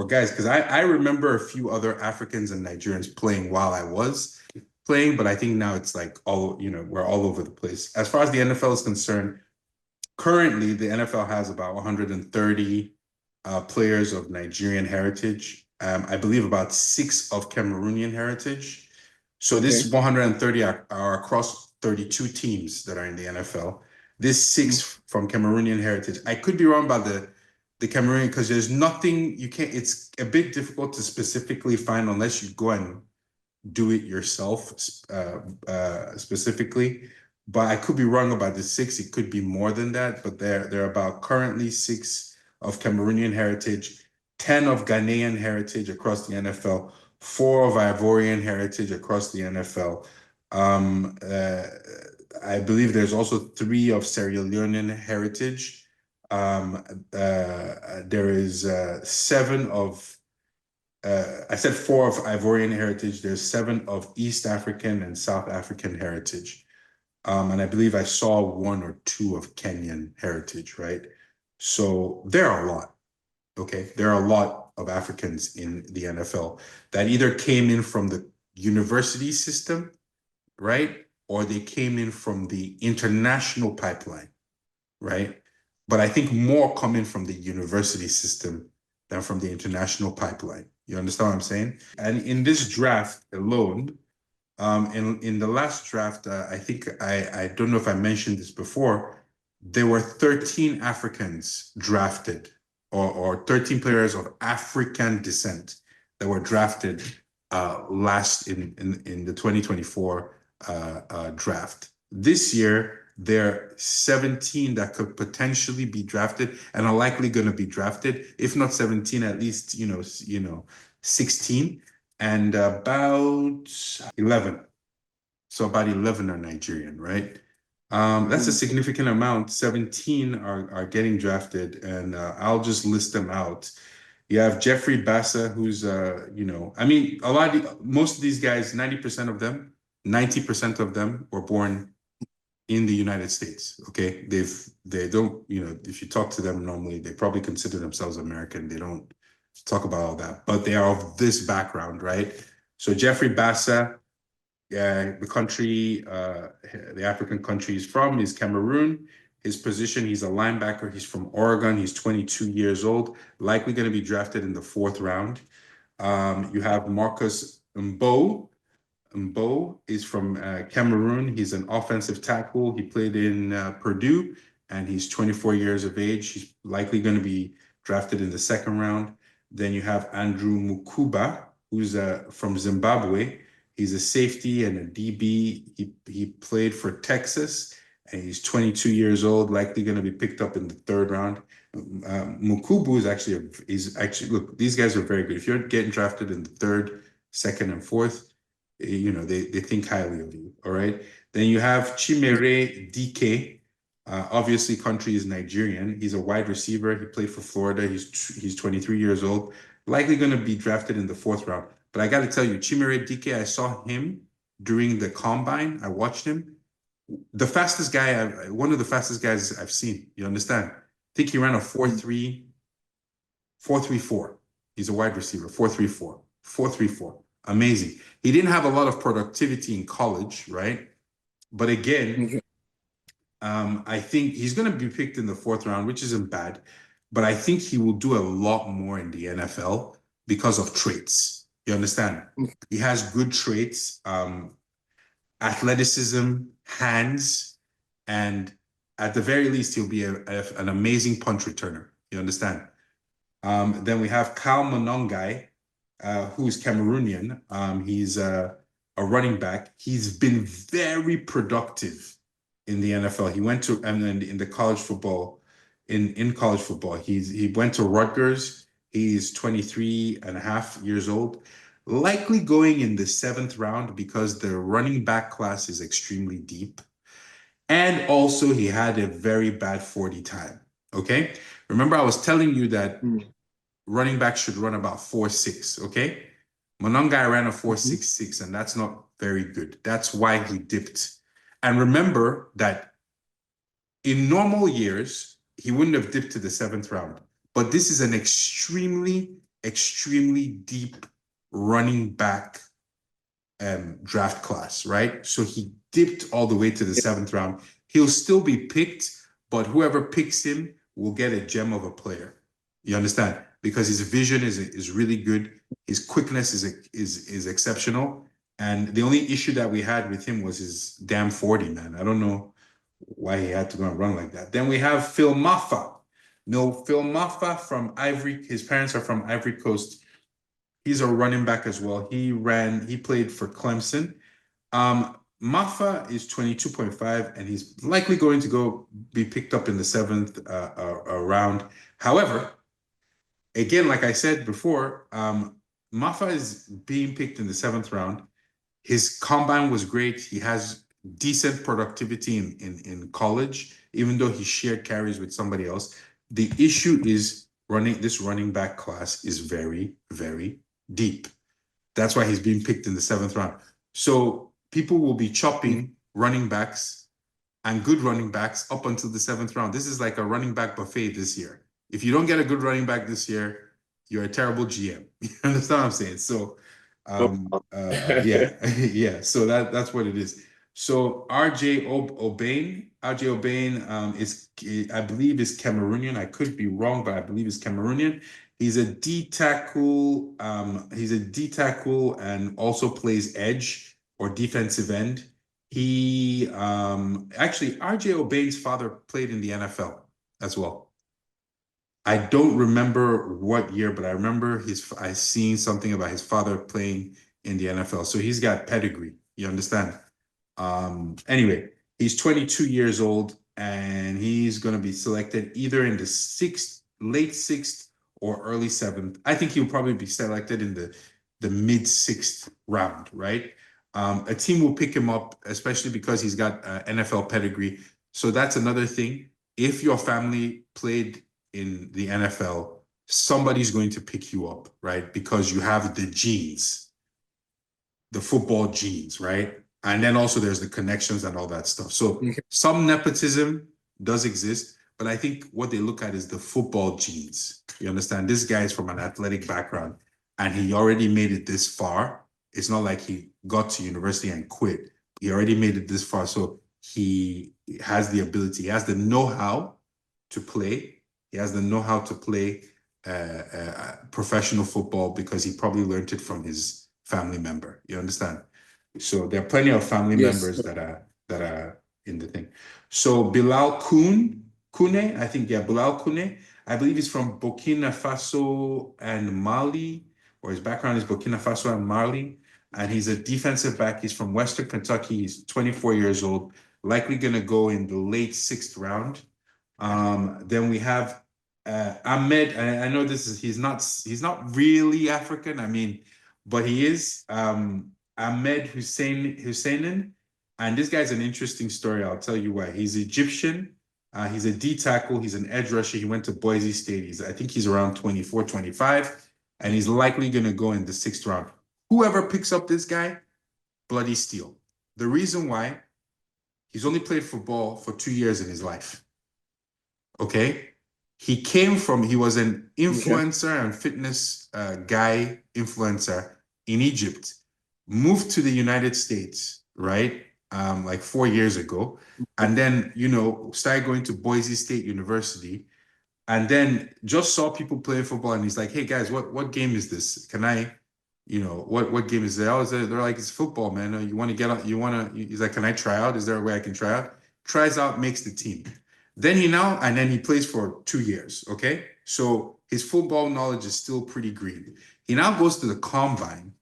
guys. Because I remember a few other Africans and Nigerians playing while I was playing, but I think now it's like we're all over the place. As far as the NFL is concerned, currently, the NFL has about 130 players of Nigerian heritage. I believe about 6 of Cameroonian heritage. So this 130 are across 32 teams that are in the NFL. This 6 from Cameroonian heritage. I could be wrong about the Cameroonian, because there's nothing you can't. It's a bit difficult to specifically find unless you go and do it yourself specifically. But I could be wrong about the 6. It could be more than that. But there are about currently 6 of Cameroonian heritage, 10 of Ghanaian heritage across the NFL, 4 of Ivorian heritage across the NFL. I believe there's also 3 of Sierra Leonean heritage. There is 7 of, I said 4 of Ivorian heritage. There's 7 of East African and South African heritage. And I believe I saw 1 or 2 of Kenyan heritage, right? So there are a lot, okay? There are a lot of Africans in the NFL that either came in from the university system, right? Or they came in from the international pipeline, right? But I think more come in from the university system than from the international pipeline. You understand what I'm saying? And in this draft alone, in the last draft, I think I don't know if I mentioned this before, there were 13 Africans drafted, or 13 players of African descent that were drafted last in the 2024 draft. This year, there are 17 that could potentially be drafted and are likely going to be drafted. If not 17, at least 16. And about 11. So about 11 are Nigerian, right? That's a significant amount. 17 are getting drafted, and I'll just list them out. You have Jeffrey Bassa, who's most of these guys, 90% of them, 90% of them were born in the United States. Okay, they don't, if you talk to them normally, they probably consider themselves American. They don't talk about all that, but they are of this background, right? So Jeffrey Bassa the country, the African country he's from is Cameroon. His position, he's a linebacker. He's from Oregon. He's 22 years old, likely going to be drafted in the 4th round. You have Marcus Mbo. Mbo is from Cameroon. He's an offensive tackle. He played in Purdue, and he's 24 years of age. He's likely going to be drafted in the 2nd round. Then you have Andrew Mukuba, who's from Zimbabwe. He's a safety and a DB. He played for Texas, and he's 22 years old, likely going to be picked up in the 3rd round. Mukubu is actually look, these guys are very good. If you're getting drafted in the 3rd, 2nd, and 4th, they think highly of you. All right. Then you have Chimere Dike. Obviously, country is Nigerian. He's a wide receiver. He played for Florida. He's 23 years old, likely going to be drafted in the 4th round. But I got to tell you, Chimere Dike, I saw him during the combine. I watched him. The fastest guy, one of the fastest guys I've seen. You understand? I think he ran a 4.3, 4.34. He's a wide receiver, 4.34, 4.34. Amazing. He didn't have a lot of productivity in college, right? But again, I think he's going to be picked in the 4th round, which isn't bad. But I think he will do a lot more in the NFL because of traits. You understand? He has good traits, athleticism, hands, and at the very least, he'll be an amazing punt returner. You understand? Then we have Kyle Monongai, who's Cameroonian. He's a running back. He's been very productive in the NFL. He went to, and then in the college football, in college football, he went to Rutgers. He's 23 and a half years old, likely going in the 7th round because the running back class is extremely deep. And also he had a very bad 40 time. Okay. Remember, I was telling you that running back should run about 4.6. Okay. Monongai ran a 4.66, and that's not very good. That's why he dipped. And remember that in normal years, he wouldn't have dipped to the 7th round. But this is an extremely, extremely deep running back draft class, right? So he dipped all the way to the 7th round. He'll still be picked, but whoever picks him will get a gem of a player. You understand? Because his vision is really good. His quickness is exceptional. And the only issue that we had with him was his damn 40, man. I don't know why he had to go and run like that. Then we have Phil Maffa. No, Phil Maffa from his parents are from Ivory Coast. He's a running back as well. He played for Clemson. Maffa is 22.5, and he's likely going to be picked up in the 7th round. However, again, like I said before, Maffa is being picked in the 7th round. His combine was great. He has decent productivity in college, even though he shared carries with somebody else. The issue is this running back class is very, very deep. That's why he's being picked in the 7th round. So people will be chopping running backs and good running backs up until the 7th round. This is like a running back buffet this year. If you don't get a good running back this year, you're a terrible GM. You understand what I'm saying? So, yeah. So that's what it is. So RJ Obeyne is, I believe, is Cameroonian. I could be wrong, but I believe is Cameroonian. He's a D tackle. He's a D tackle and also plays edge or defensive end. He actually RJ Obeyne's father played in the NFL as well. I don't remember what year, but I remember I seen something about his father playing in the NFL. So he's got pedigree. You understand? Anyway, he's 22 years old, and he's going to be selected either in the late 6th or early 7th. I think he'll probably be selected in the mid 6th round, right? A team will pick him up, especially because he's got NFL pedigree. So that's another thing. If your family played in the NFL, somebody's going to pick you up, right? Because you have the genes, the football genes, right? And then also there's the connections and all that stuff. So some nepotism does exist, but I think what they look at is the football genes. You understand? This guy is from an athletic background, and he already made it this far. It's not like he got to university and quit. He already made it this far. So he has the ability, he has the know-how to play. He has the know-how to play professional football because he probably learned it from his family member. You understand? So there are plenty of family members that are in the thing. So Bilal Kune, I think, Bilal Kune, I believe he's from Burkina Faso and Mali, or his background is Burkina Faso and Mali, and he's a defensive back. He's from Western Kentucky. He's 24 years old, likely going to go in the late 6th round. Then we have Ahmed. I know he's not really African. I mean, but he is Ahmed Husseinin, and this guy's an interesting story. I'll tell you why. He's Egyptian. He's a D tackle. He's an edge rusher. He went to Boise State. I think he's around 24, 25, and he's likely going to go in the 6th round. Whoever picks up this guy, bloody steal. The reason why, he's only played football for 2 years in his life. Okay? He was an influencer and fitness guy influencer in Egypt, moved to the United States, right? Like 4 years ago. And then, started going to Boise State University, and then just saw people playing football. And he's like, hey guys, what game is this? Can I, what game is it? They're like, it's football, man. You want to get out? He's like, can I try out? Is there a way I can try out? Tries out, makes the team. Then he plays for 2 years. Okay. So his football knowledge is still pretty green. He now goes to the combine.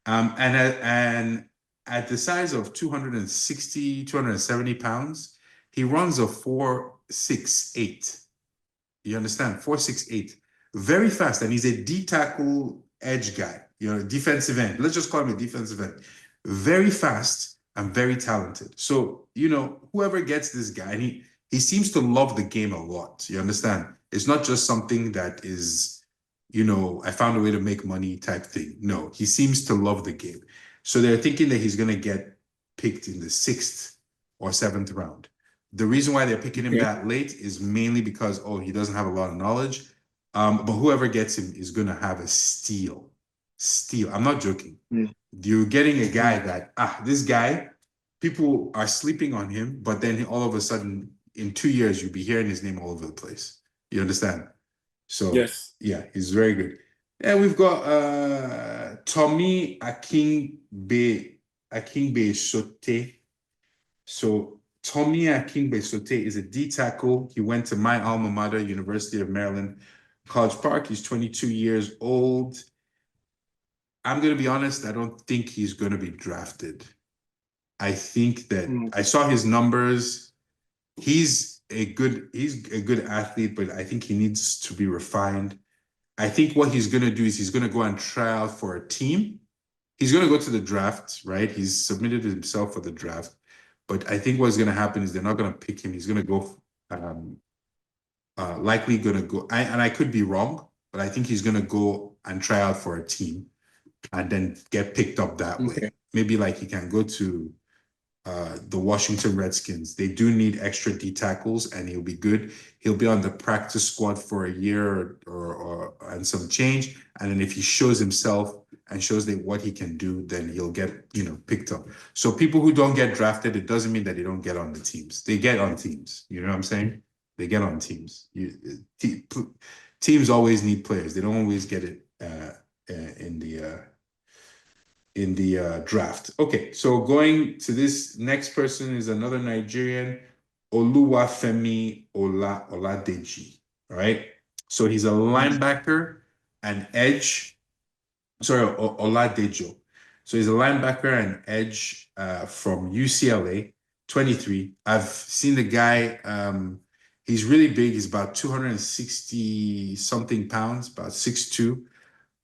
And at the size of 260, 270 pounds, he runs a 4.68. You understand? 4.68. Very fast. And he's a D tackle edge guy, defensive end. Let's just call him a defensive end. Very fast and very talented. So, whoever gets this guy, and he seems to love the game a lot. You understand? It's not just something that is, I found a way to make money type thing. No, he seems to love the game. So they're thinking that he's going to get picked in the 6th or 7th round. The reason why they're picking him that late is mainly because, he doesn't have a lot of knowledge. But whoever gets him is going to have a steal. I'm not joking. You're getting a guy that, this guy, people are sleeping on him, but then all of a sudden, in 2 years, you'll be hearing his name all over the place. You understand? So, yeah, he's very good. And we've got Tommy Akingbe Sote. So Tommy Akingbe Sote is a D tackle. He went to my alma mater, University of Maryland, College Park. He's 22 years old. I'm going to be honest, I don't think he's going to be drafted. I think that I saw his numbers. He's a good athlete, but I think he needs to be refined. I think what he's going to do is he's going to go and try out for a team. He's going to go to the draft, right? He's submitted himself for the draft. But I think what's going to happen is they're not going to pick him. He's going to go, likely going to go, and I could be wrong, but I think he's going to go and try out for a team and then get picked up that way. Maybe like he can go to the Washington Redskins. They do need extra D tackles, and he'll be good. He'll be on the practice squad for a year or and some change. And then if he shows himself and shows that what he can do, then he'll get picked up. So people who don't get drafted, it doesn't mean that they don't get on the teams. They get on teams. You know what I'm saying? They get on teams. Teams always need players. They don't always get it in the draft. Okay, so going to this next person is another Nigerian, Oluwafemi Oladeji. All right, so he's a linebacker and edge. Sorry, Oladejo. So he's a linebacker and edge from UCLA, 23. I've seen the guy. He's really big. He's about 260 something pounds, about 6'2".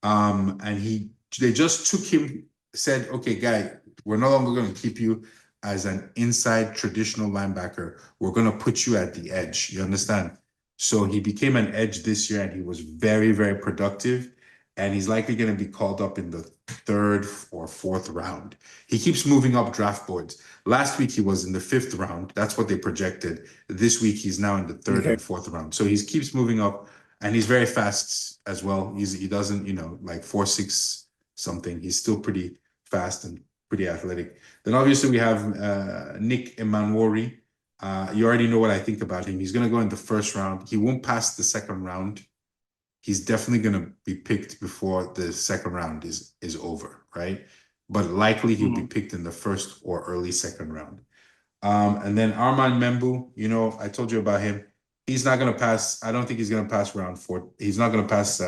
And they just took him, said, okay, guy, we're no longer going to keep you as an inside traditional linebacker. We're going to put you at the edge. You understand? So he became an edge this year, and he was very, very productive. And he's likely going to be called up in the 3rd or 4th round. He keeps moving up draft boards. Last week, he was in the 5th round. That's what they projected. This week, he's now in the 3rd and 4th round. So he keeps moving up, and he's very fast as well. He doesn't, like 4.6 something. He's still pretty fast and pretty athletic. Then obviously we have Nick Emanwori. You already know what I think about him. He's going to go in the first round. He won't pass the second round. He's definitely going to be picked before the second round is over, right? But likely he'll be picked in the first or early second round. And then Armand Membu, you know, I told you about him. He's not going to pass. I don't think he's going to pass round 4. He's not going to pass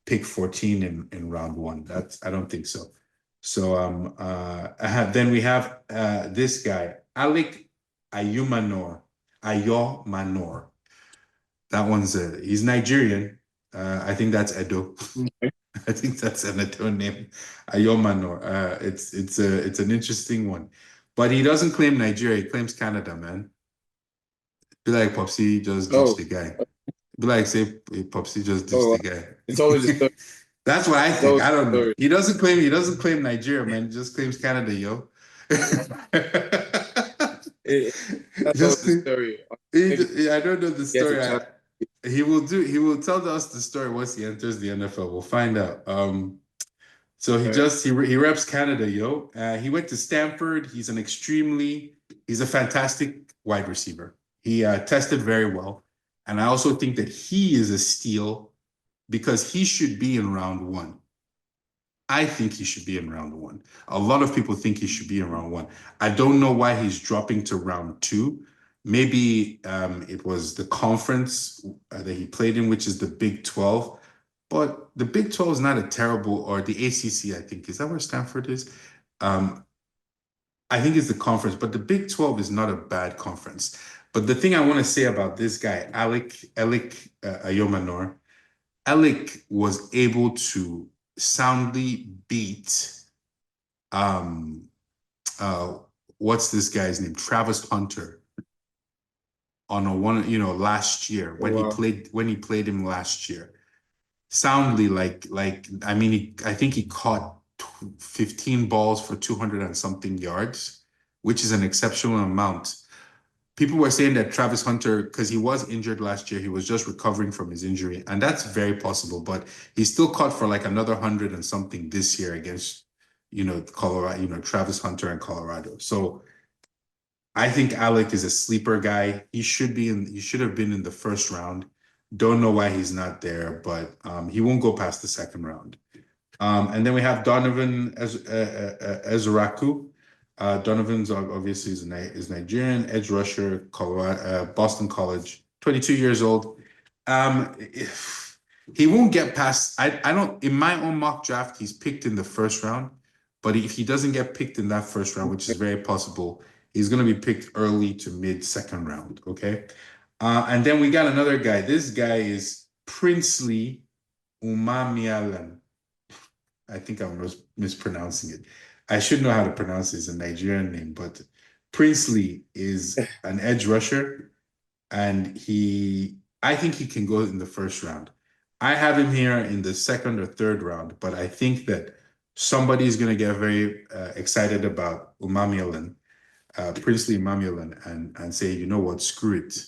pick 14 in round 1. I don't think so. So then we have this guy, Alec Ayomanor. That one's he's Nigerian. I think that's Edo. I think that's an Edo name, Ayomanor. It's an interesting one, but he doesn't claim Nigeria. He claims Canada, man. Be like Popsy just ditched the guy. Be like say Popsy just ditched the guy. It's always a story. That's what I think. I don't know. He doesn't claim Nigeria, man. He just claims Canada, yo. That's just the story. I don't know the story. He will tell us the story once he enters the NFL. We'll find out. So he reps Canada, yo. He went to Stanford. He's a fantastic wide receiver. He tested very well. And I also think that he is a steal because he should be in round 1. I think he should be in round 1. A lot of people think he should be in round 1. I don't know why he's dropping to round 2. Maybe it was the conference that he played in, which is the Big 12. But the Big 12 is not a terrible, or the ACC, I think. Is that where Stanford is? I think it's the conference, but the Big 12 is not a bad conference. But the thing I want to say about this guy, Alec Ayomanor, Alec was able to soundly beat what's this guy's name? Travis Hunter on a one, last year when he played him last year. Soundly I think he caught 15 balls for 200 and something yards, which is an exceptional amount. People were saying that Travis Hunter, because he was injured last year, he was just recovering from his injury, and that's very possible, but he still caught for like another 100 and something this year against, Colorado, Travis Hunter and Colorado. So I think Alec is a sleeper guy. He should have been in the first round. Don't know why he's not there, but he won't go past the second round. And then we have Donovan Ezraku. Donovan's obviously is Nigerian, edge rusher, Colorado, Boston College, 22 years old. He won't get past. I don't. In my own mock draft, he's picked in the first round, but if he doesn't get picked in that first round, which is very possible, he's going to be picked early to mid second round. Okay, and then we got another guy. This guy is Princely Umamialan. I think I'm mispronouncing it. I should know how to pronounce it. It's a Nigerian name, but Princely is an edge rusher, and I think he can go in the first round. I have him here in the second or third round, but I think that somebody is going to get very excited about Princely Umamialan, and say, you know what, screw it.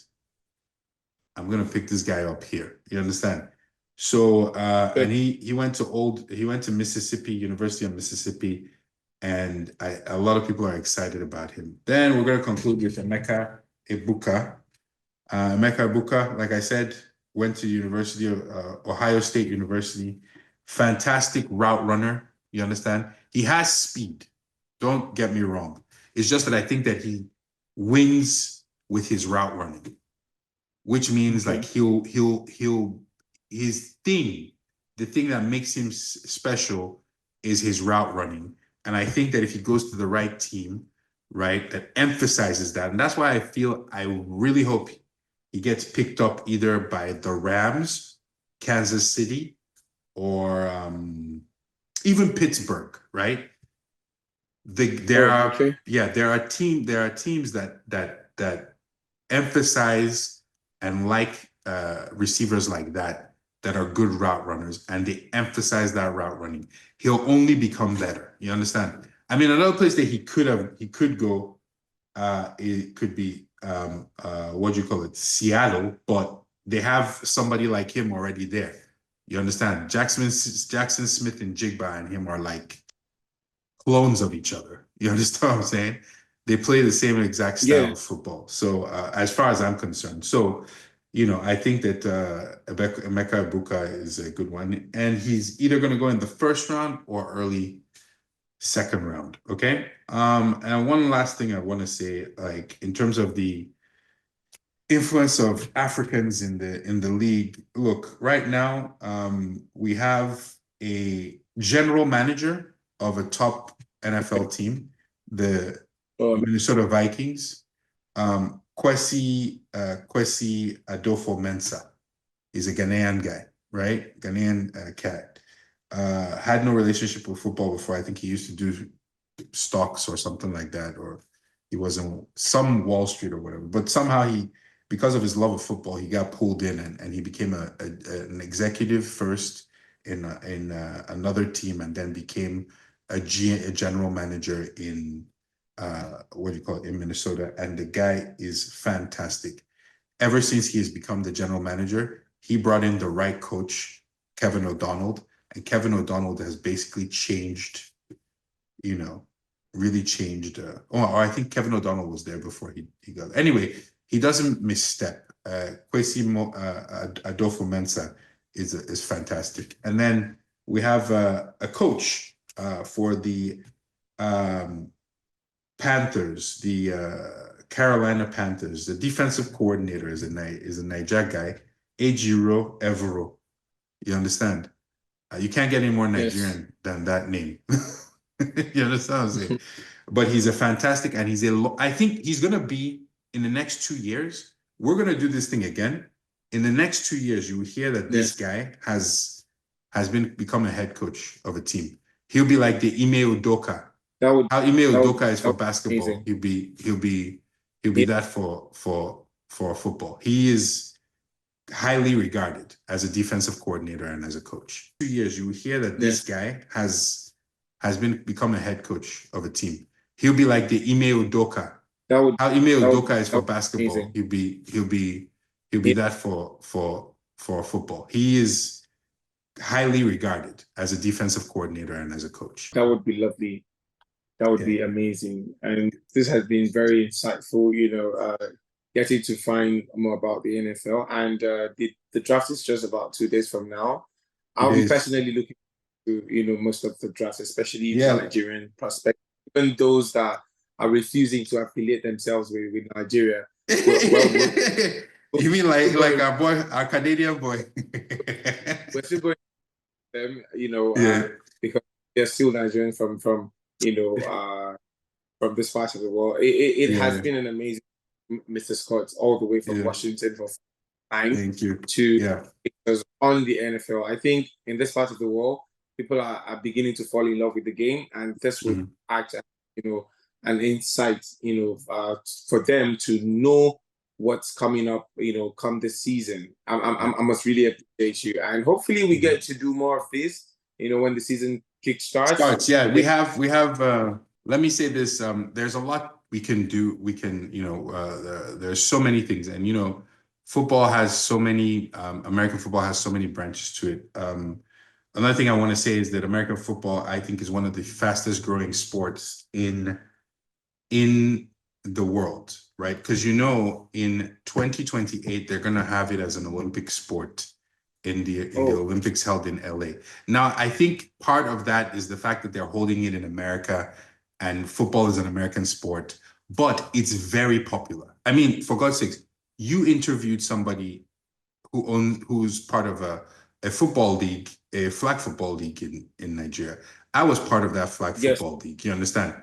I'm going to pick this guy up here. You understand? So, and he went to Mississippi, University of Mississippi, and a lot of people are excited about him. Then we're going to conclude with Emeka Ebuka. Emeka Ebuka, like I said, went to University of Ohio State University. Fantastic route runner. You understand? He has speed. Don't get me wrong. It's just that I think that he wins with his route running, which means like the thing that makes him special is his route running. And I think that if he goes to the right team, right, that emphasizes that. And that's why I really hope he gets picked up either by the Rams, Kansas City, or even Pittsburgh, right? There are teams that emphasize and like receivers like that are good route runners, and they emphasize that route running. He'll only become better. You understand? I mean, another place that he could go, it could be what do you call it, Seattle, but they have somebody like him already there. You understand? Jackson Smith and Jigba and him are like clones of each other. You understand what I'm saying? They play the same exact style of football. So as far as I'm concerned, so I think that Emeka Ibuka is a good one, and he's either going to go in the first round or early second round. Okay. And one last thing I want to say, like in terms of the influence of Africans in the league. Look, right now, we have a general manager of a top NFL team, the Minnesota Vikings. Kwesi Adolfo-Mensah is a Ghanaian guy, right? Ghanaian cat. Had no relationship with football before. I think he used to do stocks or something like that, or he was in some Wall Street or whatever. But somehow because of his love of football, he got pulled in and he became an executive first in another team, and then became a general manager in in Minnesota. And the guy is fantastic. Ever since he has become the general manager, he brought in the right coach, Kevin O'Donnell, and Kevin O'Donnell has basically changed, really changed. I think Kevin O'Donnell was there before he got. Anyway, he doesn't misstep. Kwesi Adolfo-Mensah is fantastic. And then we have a coach for the Panthers, the Carolina Panthers. The defensive coordinator is a Niger guy, Ejiro Evero. You understand? You can't get any more Nigerian than that name. You understand what I'm saying? But he's a fantastic, and I think he's gonna be in the next 2 years. We're gonna do this thing again. In the next 2 years, you will hear that this guy has become a head coach of a team. He'll be like the Ime Udoka. How Ime Udoka is for basketball. Amazing. He'll be that for football. He is highly regarded as a defensive coordinator and as a coach. 2 years, you will hear that this guy has become a head coach of a team. He'll be like the Ime Udoka. How Ime Udoka is for basketball. Amazing. He'll be that for football. He is highly regarded as a defensive coordinator and as a coach. That would be lovely. That would be amazing. And this has been very insightful, getting to find more about the NFL. And the draft is just about 2 days from now. I'll be personally looking to, most of the drafts, especially Nigerian prospects, even those that are refusing to affiliate themselves with Nigeria. You mean like our boy, our Canadian boy? We're still going to them, because they're still Nigerian from this part of the world. It has been an amazing, Mr. Scott, all the way from Washington for time. Thank you. Because on the NFL, I think in this part of the world, people are beginning to fall in love with the game, and this would act as, an insight, for them to know what's coming up, come this season. I must really appreciate you, and hopefully we get to do more of this, when the season kickstarts. We have. Let me say this. There's a lot we can do. We can, there's so many things, and football has so many. American football has so many branches to it. Another thing I want to say is that American football, I think, is one of the fastest growing sports in the world, right? Because in 2028 they're going to have it as an Olympic sport in the Olympics held in LA. Now, I think part of that is the fact that they're holding it in America, and football is an American sport, but it's very popular. I mean, for God's sakes, you interviewed somebody who's part of a football league, a flag football league in Nigeria. I was part of that flag football league. You understand?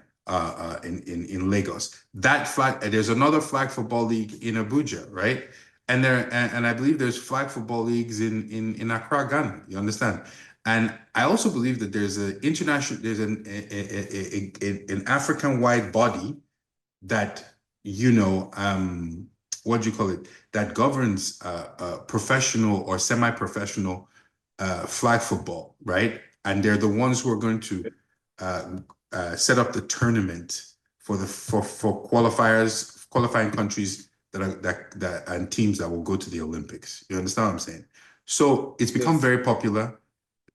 In Lagos, there's another flag football league in Abuja, right? And I believe there's flag football leagues in Accra, Ghana. You understand? And I also believe that there's an African-wide body that what do you call it? That governs professional or semi-professional flag football, right? And they're the ones who are going to set up the tournament for qualifying countries that and teams that will go to the Olympics. You understand what I'm saying? So it's become very popular.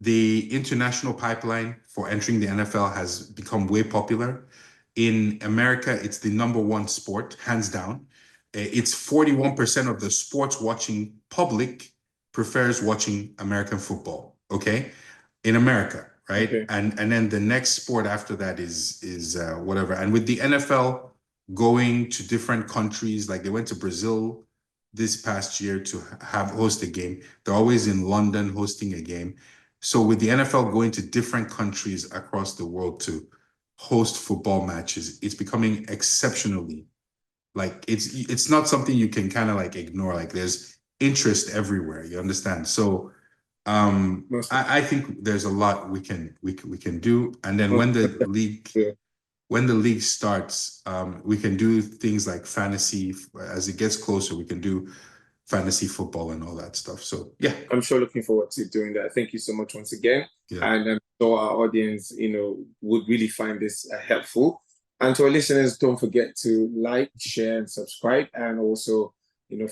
the international pipeline for entering the NFL has become way popular. In America, it's the #1 sport, hands down. It's 41% of the sports watching public prefers watching American football. Okay, in America, right? Okay. And then the next sport after that is whatever. And with the NFL going to different countries, like they went to Brazil this past year to host a game. They're always in London hosting a game. So with the NFL going to different countries across the world to host football matches, it's becoming exceptionally, like it's not something you can kind of like ignore. Like there's interest everywhere. You understand? So I think there's a lot we can do. And then when the league Yeah. when the league starts, we can do things like fantasy. As it gets closer, we can do fantasy football and all that stuff. So yeah, I'm sure looking forward to doing that. Thank you so much once again. Yeah. And I'm sure our audience, would really find this helpful. And to our listeners, don't forget to like, share, and subscribe. And also,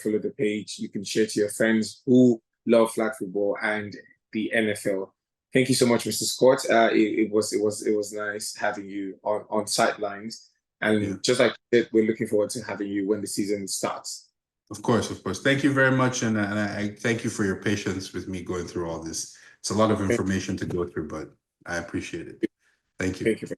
follow the page. You can share to your friends who love flag football and the NFL. Thank you so much, Mr. Scott. It was nice having you on Sidelines. And Yeah. just like I said, we're looking forward to having you when the season starts. Of course. Thank you very much, and I thank you for your patience with me going through all this. It's a lot of information to go through, but I appreciate it. Thank you. Thank you.